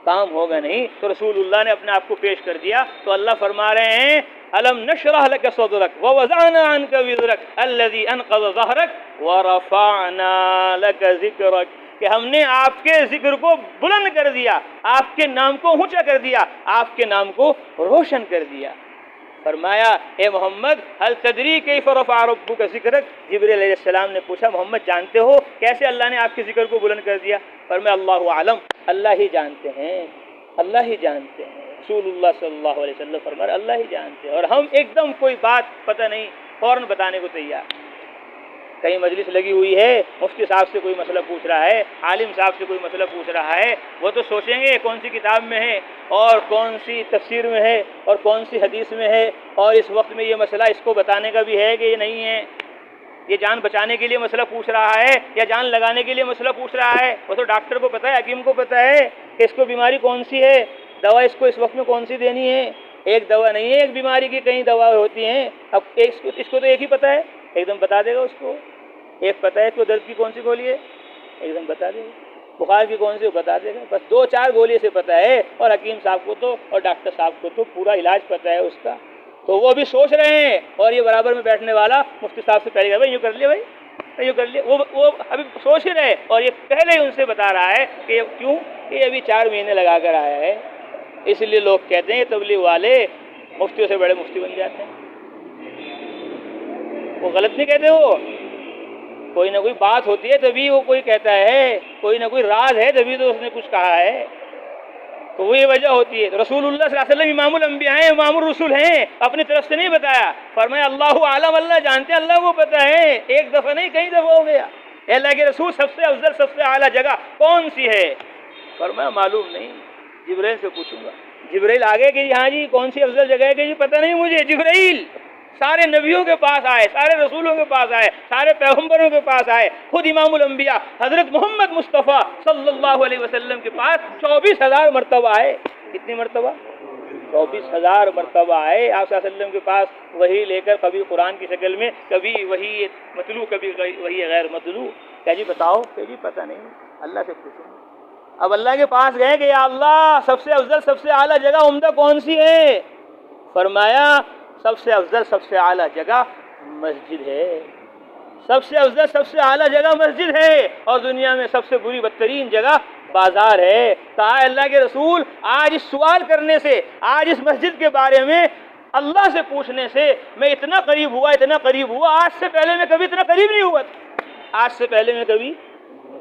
کام ہوگا نہیں. تو رسول اللہ نے اپنے آپ کو پیش کر دیا. تو اللہ فرما رہے ہیں الم نشرح لک صدرک ووضعنا عنک وزرک الذی انقض ظہرک ورفعنا لک ذکرک, کہ ہم نے آپ کے ذکر کو بلند کر دیا, آپ کے نام کو اونچا کر دیا, آپ کے نام کو روشن کر دیا. فرمایا اے محمد هل تدری کیف رفع ربک ذکرک. جبرائیل علیہ السلام نے پوچھا محمد جانتے ہو کیسے اللہ نے آپ کے ذکر کو بلند کر دیا؟ فرمایا اللہ عالم, اللہ ہی جانتے ہیں, اللہ ہی جانتے ہیں. رسول اللہ صلی اللہ علیہ وسلم فرمایا اللہ ہی جانتے ہیں. اور ہم ایک دم کوئی بات پتہ نہیں فوراً بتانے کو تیار. کہیں مجلس لگی ہوئی ہے, مفتی صاحب سے کوئی مسئلہ پوچھ رہا ہے, عالم صاحب سے کوئی مسئلہ پوچھ رہا ہے, وہ تو سوچیں گے کون سی کتاب میں ہے اور کون سی تفسیر میں ہے اور کون سی حدیث میں ہے, اور اس وقت میں یہ مسئلہ اس کو بتانے کا بھی ہے کہ یہ نہیں ہے. یہ جان بچانے کے لیے مسئلہ پوچھ رہا ہے یا جان لگانے کے لیے مسئلہ پوچھ رہا ہے. وہ تو ڈاکٹر کو پتہ ہے, حکیم کو پتہ ہے کہ اس کو بیماری کون سی ہے, دوا اس کو اس وقت میں کون سی دینی ہے. ایک دوا نہیں ہے, ایک بیماری کی کئی دوا ہوتی ہیں. اب اس کو تو ایک ہی پتہ ہے, ایک دم بتا دے گا اس کو. ایک پتہ ہے کہ درد کی کون سی گولی ہے, ایک دم بتا دے گا. بخار کی کون سی وہ بتا دے گا. بس 2-4 گولی سے پتہ ہے, اور حکیم صاحب کو تو اور ڈاکٹر صاحب کو تو پورا علاج پتہ ہے اس کا. تو وہ بھی سوچ رہے ہیں, اور یہ برابر میں بیٹھنے والا مفتی صاحب سے پہلے کہا بھائی یوں کر لیے, بھائی یوں کر لیے. وہ ابھی سوچ ہی رہے, اور یہ پہلے ہی ان سے بتا رہا ہے کہ کیوں یہ ابھی 4 مہینے لگا کر آیا ہے. اس لیے لوگ کہتے ہیں تبلیغ والے مفتیوں سے بڑے مفتی بن جاتے ہیں. وہ غلط نہیں کہتے, وہ کوئی نہ کوئی بات ہوتی ہے تبھی وہ کوئی کہتا ہے, کوئی نہ کوئی راز ہے تبھی تو اس نے کچھ کہا ہے. تو وہ یہ وجہ ہوتی ہے. تو رسول اللہ صلی اللہ علیہ وسلم امام الانبیاء ہیں, امام الرسول ہیں, اپنی طرف سے نہیں بتایا. فرمایا اللہ عالم, اللہ جانتے ہیں, اللہ کو پتہ ہے. ایک دفعہ نہیں کئی دفعہ ہو گیا. اے اللہ کے رسول سب سے افضل سب سے اعلیٰ جگہ کون سی ہے؟ فرمایا معلوم نہیں, جبرائیل سے پوچھوں گا. جبرائیل آگے کہ ہاں جی کون سی افضل جگہ ہے کہ جی پتہ نہیں مجھے. جبرائیل سارے نبیوں کے پاس آئے, سارے رسولوں کے پاس آئے, سارے پیغمبروں کے پاس آئے, خود امام الانبیاء حضرت محمد مصطفیٰ صلی اللہ علیہ وسلم کے پاس 24,000 مرتبہ آئے. کتنی مرتبہ؟ 24,000 مرتبہ آئے آپ صلی اللہ علیہ وسلم کے پاس وہی لے کر, کبھی قرآن کی شکل میں, کبھی وہی متلو, کبھی وہی غیر متلو. کیا جی بتاؤ, کہ جی پتہ نہیں, اللہ سے پوچھو. اب اللہ کے پاس گئے کہ یا اللہ سب سے افضل سب سے اعلیٰ جگہ عمدہ کون سی ہے؟ فرمایا سب سے افضل سب سے اعلیٰ جگہ مسجد ہے. سب سے افضل سب سے اعلیٰ جگہ مسجد ہے، اور دنیا میں سب سے بری بدترین جگہ بازار ہے۔ کہا اللہ کے رسول آج اس سوال کرنے سے، آج اس مسجد کے بارے میں اللہ سے پوچھنے سے میں اتنا قریب ہوا، آج سے پہلے میں کبھی اتنا قریب نہیں ہوا تھا، آج سے پہلے میں کبھی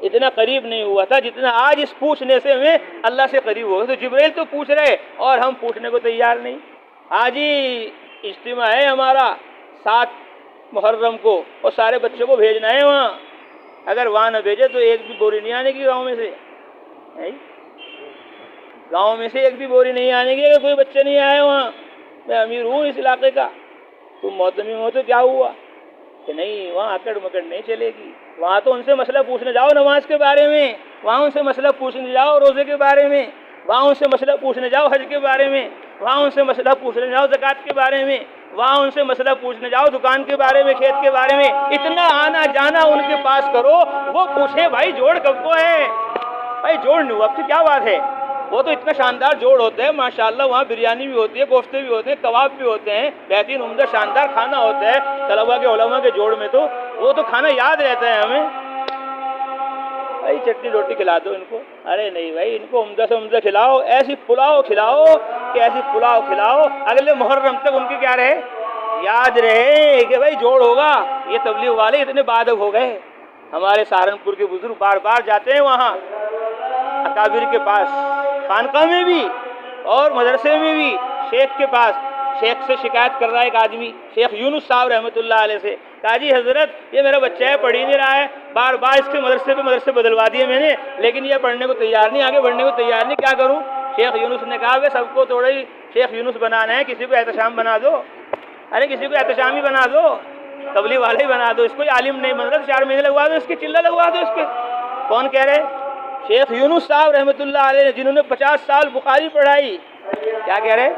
اتنا قریب نہیں ہوا تھا جتنا آج اس پوچھنے سے میں اللہ سے قریب ہو گیا۔ تو جبرائیل تو پوچھ رہے اور ہم پوچھنے کو تیار نہیں۔ آج ہی اجتماع ہے ہمارا 7 محرم کو، اور سارے بچوں کو بھیجنا ہے وہاں، اگر وہاں نہ بھیجے تو ایک بھی بوری نہیں آنے کی گاؤں میں سے، گاؤں میں سے ایک بھی بوری نہیں آنے کی اگر کوئی بچے نہیں آئے وہاں۔ میں امیر ہوں اس علاقے کا، تم محتمی ہو تو کیا ہوا کہ نہیں، وہاں اکڑ مکڑ نہیں چلے گی۔ وہاں تو ان سے مسئلہ پوچھنے جاؤ نماز کے بارے میں، وہاں ان سے مسئلہ پوچھنے جاؤ روزے کے بارے میں، وہاں ان سے مسئلہ پوچھنے جاؤ حج کے بارے میں، وہاں ان سے مسئلہ پوچھنے جاؤ زکوٰۃ کے بارے میں، وہاں ان سے مسئلہ پوچھنے جاؤ دکان کے بارے میں، کھیت کے بارے میں۔ اتنا آنا جانا ان کے پاس کرو، وہ پوچھے بھائی جوڑ کب کو ہے، بھائی جوڑ نہیں ہوا اب سے کیا بات ہے۔ وہ تو اتنا شاندار جوڑ ہوتا ہے ماشاءاللہ، وہاں بریانی بھی ہوتی ہے، کوفتے بھی ہوتے ہیں، کباب بھی ہوتے ہیں، بہترین عمدہ شاندار کھانا ہوتا ہے طلبا کے علماء کے جوڑ میں، تو وہ تو کھانا یاد رہتا ہے ہمیں۔ بھائی چٹنی روٹی کھلا دو ان کو، ارے نہیں بھائی ان کو عمدہ سے عمدہ کھلاؤ، ایسی پلاؤ کھلاؤ کہ ایسی پلاؤ کھلاؤ اگلے محرم تک ان کے کیا رہے، یاد رہے کہ بھائی جوڑ ہوگا۔ یہ تبلیغ والے اتنے بادب ہو گئے، ہمارے سہارنپور کے بزرگ بار بار جاتے ہیں وہاں اکابر کے پاس، خانقاہ میں بھی اور مدرسے میں بھی، شیخ کے پاس۔ شیخ سے شکایت کر رہا ہے ایک آدمی، شیخ یونس صاحب رحمۃ اللہ علیہ سے، کہا جی حضرت یہ میرا بچہ ہے، پڑھ ہی نہیں رہا ہے، بار بار اس کے مدرسے پہ مدرسے بدلوا دیے میں نے، لیکن یہ پڑھنے کو تیار نہیں، آگے بڑھنے کو تیار نہیں، کیا کروں؟ شیخ یونس نے کہا کہ سب کو تھوڑا ہی شیخ یونس بنانا ہے، کسی کو احتشام بنا دو، ارے کسی کو احتشام ہی بنا دو، تبلیغ والا ہی بنا دو، اس کو عالم نہیں بن رہا، 4 مہینے لگوا دو، اس کی چلہ لگوا دو اس پہ۔ کون کہہ رہے؟ شیخ یونس صاحب رحمۃ اللہ علیہ نے، جنہوں نے 50 سال بخاری پڑھائی۔ کیا کہہ رہے؟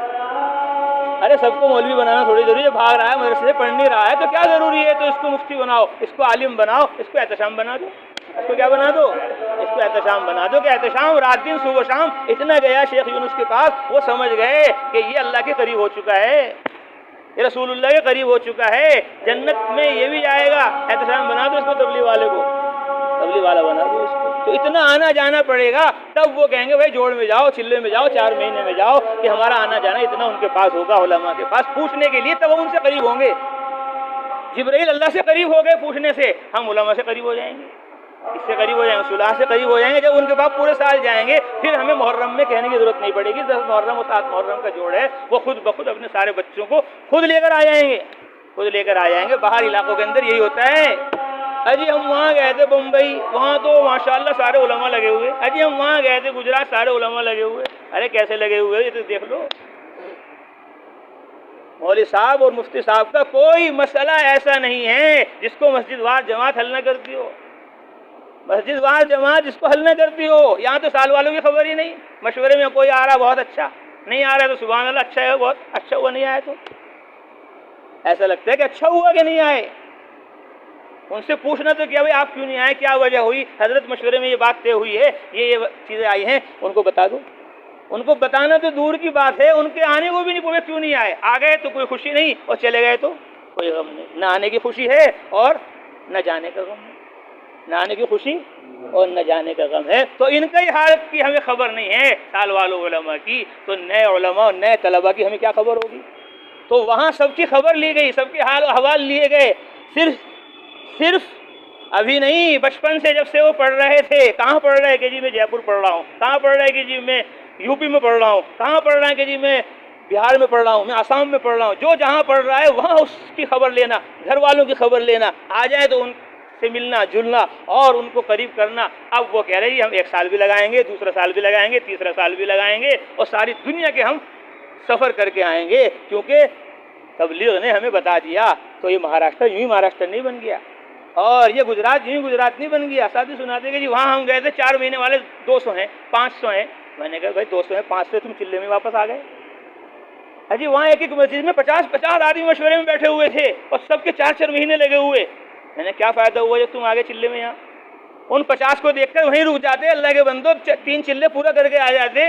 ارے سب کو مولوی بنانا تھوڑی ضروری ہے، بھاگ رہا ہے مدرسے سے پڑھ نہیں رہا ہے تو کیا ضروری ہے، تو اس کو مفتی بناؤ، اس کو عالم بناؤ، اس کو احتشام بنا دو، اس کو کیا بنا دو، اس کو احتشام بنا دو، کہ احتشام رات دن صبح شام اتنا گیا شیخ یونس کے پاس، وہ سمجھ گئے کہ یہ اللہ کے قریب ہو چکا ہے، یہ رسول اللہ کے قریب ہو چکا ہے، جنت میں یہ بھی جائے گا، احتشام بنا دو اس کو، تبلیغ والے کو تبلیغ والا بنا دو اس کو۔ تو اتنا آنا جانا پڑے گا، تب وہ کہیں گے بھائی جوڑ میں جاؤ، چلے میں جاؤ، 4 مہینے میں جاؤ، کہ ہمارا آنا جانا اتنا ان کے پاس ہوگا، علماء کے پاس پوچھنے کے لیے، تب ہم ان سے قریب ہوں گے۔ جبرائیل اللہ سے قریب ہو گئے پوچھنے سے، ہم علماء سے قریب ہو جائیں گے، اس سے قریب ہو جائیں گے، صلح سے قریب ہو جائیں گے۔ جب ان کے پاس پورے سال جائیں گے پھر ہمیں محرم میں کہنے کی ضرورت نہیں پڑے گی، 10 محرم اور 7 محرم کا جوڑ ہے، وہ خود بخود اپنے سارے بچوں کو خود لے کر آ جائیں گے، خود لے کر آ جائیں گے۔ باہر علاقوں کے اندر یہی ہوتا ہے، اجی ہم وہاں گئے تھے بمبئی، وہاں تو ماشاءاللہ سارے علماء لگے ہوئے، اجی ہم وہاں گئے تھے گجرات، سارے علماء لگے ہوئے، ارے کیسے لگے ہوئے یہ تو دیکھ لو۔ مولوی صاحب اور مفتی صاحب کا کوئی مسئلہ ایسا نہیں ہے جس کو مسجد وار جماعت حل نہ کرتی ہو، مسجد وار جماعت جس کو حل نہ کرتی ہو۔ یہاں تو سال والوں کی خبر ہی نہیں، مشورے میں کوئی آ رہا بہت اچھا، نہیں آ رہا تو سبحان اللہ اچھا ہے، بہت اچھا ہوا، نہیں آئے تو ایسا لگتا ہے کہ اچھا ہوا کہ نہیں آئے۔ ان سے پوچھنا تو کیا بھائی آپ کیوں نہیں آئے، کیا وجہ ہوئی، حضرت مشورے میں یہ بات طے ہوئی ہے، یہ چیزیں آئی ہیں، ان کو بتا دو۔ ان کو بتانا تو دور کی بات ہے، ان کے آنے کو بھی نہیں پوچھا کیوں نہیں آئے، آ گئے تو کوئی خوشی نہیں اور چلے گئے تو کوئی غم نہیں، نہ آنے کی خوشی ہے اور نہ جانے کا غم ہے، نہ آنے کی خوشی اور نہ جانے کا غم ہے۔ تو ان کی حالت کی ہمیں خبر نہیں ہے، سال والوں علماء کی، تو نئے علماء اور نئے طلباء کی ہمیں کیا خبر ہوگی۔ تو وہاں سب کی خبر لی گئی، سب کے حال و احوال لیے گئے، صرف ابھی نہیں، بچپن سے جب سے وہ پڑھ رہے تھے، کہاں پڑھ رہے کہ جی میں جے پور پڑھ رہا ہوں، کہاں پڑھ رہے کہ جی میں یو پی میں پڑھ رہا ہوں، کہاں پڑھ رہا ہے کہ جی میں بہار میں پڑھ رہا ہوں، میں آسام میں پڑھ رہا ہوں، جو جہاں پڑھ رہا ہے وہاں اس کی خبر لینا، گھر والوں کی خبر لینا، آ جائے تو ان سے ملنا جلنا اور ان کو قریب کرنا۔ اب وہ کہہ رہے ہیں ہم 1 سال بھی لگائیں گے، دوسرا سال بھی لگائیں گے، تیسرا سال بھی لگائیں گے، اور ساری دنیا کے ہم سفر کر کے آئیں گے، کیونکہ تبلیغ نے ہمیں بتا دیا۔ تو یہ مہاراشٹر یوں ہی مہاراشٹر نہیں بن گیا، اور یہ گجرات یوں ہی گجرات نہیں بن گیا۔ ساتھی سناتے کہ جی وہاں ہم گئے تھے، 4 مہینے والے 200 ہیں، 500 ہیں۔ میں نے کہا بھائی 200 ہیں، 500 تم چلے میں واپس آ گئے۔ اجی وہاں ایک مسجد میں 50 آدمی مشورے میں بیٹھے ہوئے تھے اور سب کے 4 مہینے لگے ہوئے۔ میں نے کیا فائدہ ہوا جب تم آگے چلے میں، یہاں ان 50 کو دیکھ کر وہیں رک جاتے، اللہ کے بندو 3 چلے پورا کر کے آ جاتے۔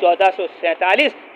1447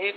1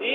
جی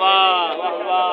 واہ واہ واہ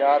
4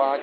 5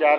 4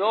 2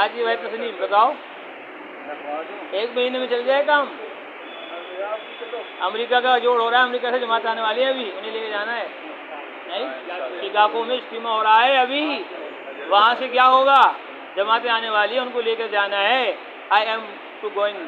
آج یہ بھائی تسلیم بتاؤ 1 مہینے میں چل جائے کام. امریکہ کا جوڑ ہو رہا ہے, امریکہ سے جماعت آنے والی ہے ابھی, انہیں لے کے جانا ہے. نہیں, شکاگو میں اجتماع ہو رہا ہے ابھی, وہاں سے کیا ہوگا, جماعتیں آنے والی ہیں, ان کو لے کے جانا ہے. I am to going.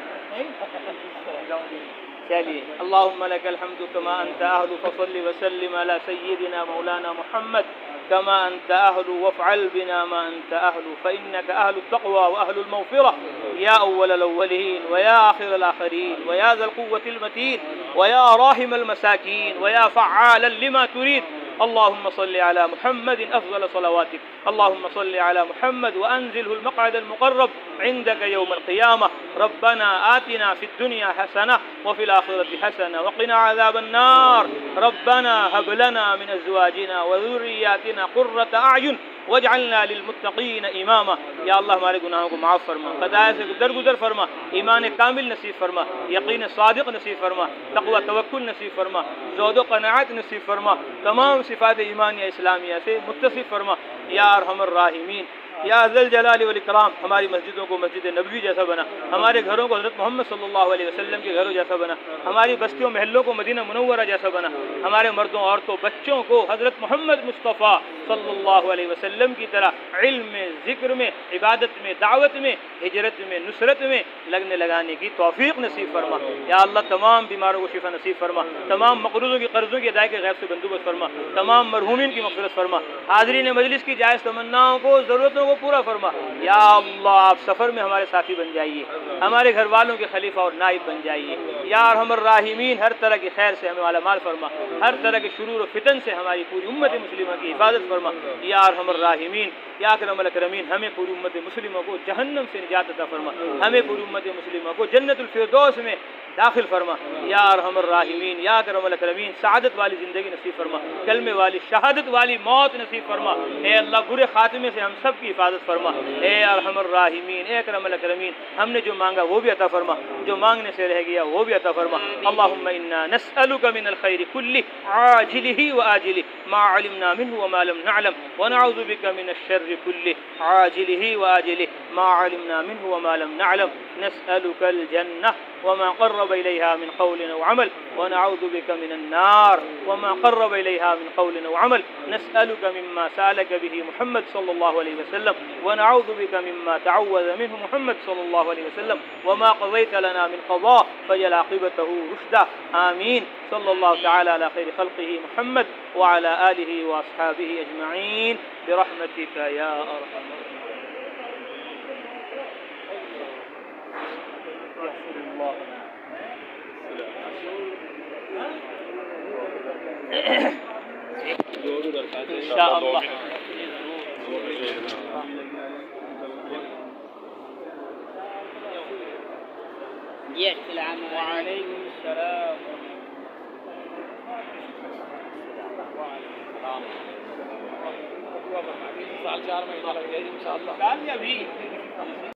چلیے, اللہم لک الحمد کما انت اہل فصل وسلم علی سیدنا مولانا محمد كما أنت أهل وافعل بنا ما أنت أهل فإنك أهل التقوى وأهل المغفرة يا أول الأولين ويا آخر الآخرين ويا ذا القوة المتين ويا راحم المساكين ويا فعالا لما تريد. اللهم صل على محمد أفضل صلواتك, اللهم صل على محمد وأنزله المقعد المقرب عندك يوم القيامة. ربنا آتنا في الدنيا حسنة وفي الآخرة حسنة وقنا عذاب النار. ربنا هب لنا من أزواجنا وذرياتنا قرة أعين واجعلنا للمتقین اماما. یا اللہ ہمارے گناہوں کو معاف فرما, خطائیں سے درگزر فرما, ایمان کامل نصیب فرما, یقین صادق نصیب فرما, تقوی توکل نصیب فرما, زہد و قناعت نصیب فرما, تمام صفات ایمانیہ اسلامیہ سے متصف فرما. یا ارحم الراحمین, یا ذی الجلال والاکرام, ہماری مسجدوں کو مسجد نبوی جیسا بنا, ہمارے گھروں کو حضرت محمد صلی اللہ علیہ وسلم کے گھروں جیسا بنا, ہماری بستیوں محلوں کو مدینہ منورہ جیسا بنا, ہمارے مردوں عورتوں بچوں کو حضرت محمد مصطفیٰ صلی اللہ علیہ وسلم کی طرح علم میں, ذکر میں, عبادت میں, دعوت میں, ہجرت میں, نصرت میں لگنے لگانے کی توفیق نصیب فرما. یا اللہ تمام بیماروں کو شفا نصیب فرما, تمام مقروضوں کی قرضوں کی ادائیگی کے غیب سے بندوبست فرما, تمام مرحومین کی مغفرت فرما, حاضرین مجلس کی جائز تمناؤں کو, ضرورتوں کو پورا فرما. یا اللہ آپ سفر میں ہمارے ساتھی بن جائیے, ہمارے گھر والوں کے خلیفہ اور نائب بن جائیے. یا ارحم الراحمین ہر طرح کی خیر سے ہمیں مالا مال فرما, ہر طرح کے شرور و فتن سے ہماری پوری امت مسلمہ کی حفاظت فرما. یا ارحم الراحمین, یا اکرم الاکرمین ہمیں پوری امت مسلمہ کو جہنم سے نجات عطا فرما, ہمیں پوری امت مسلمہ کو جنت الفردوس میں داخل فرما. یا ارحم الراحمین, یا اکرم الاکرمین سعادت والی زندگی نصیب فرما, کلمے والی شہادت والی موت نصیب فرما. اے اللہ برے خاتمے سے ہم سب کی حفاظت فرما. اے ارحم الراحمین, اے اکرم الاکرمین ہم نے جو مانگا وہ بھی عطا فرما, جو مانگنے سے رہ گیا وہ بھی عطا فرما. اللہم انا نسألک من الخیر کلہ عاجلہ وآجلہ ما علمنا منہ وما لم نعلم ونعوذ بک من الشر کلہ عاجلہ وآجلہ ما علمنا منہ وما لم نعلم. نسألک الجنہ وما قرب إليها من قول أو عمل ونعوذ بك من النار وما قرب إليها من قول أو عمل. نسألك مما سألك به محمد صلى الله عليه وسلم ونعوذ بك مما تعوذ منه محمد صلى الله عليه وسلم وما قضيت لنا من قضاء فجل عاقبته رشدا. آمين. صلى الله تعالى على خير خلقه محمد وعلى آله وأصحابه أجمعين برحمتك يا أرحم انشاءاللہ. وعلیکم السلام. سال 4 مہینہ لگ جائے انشاءاللہ.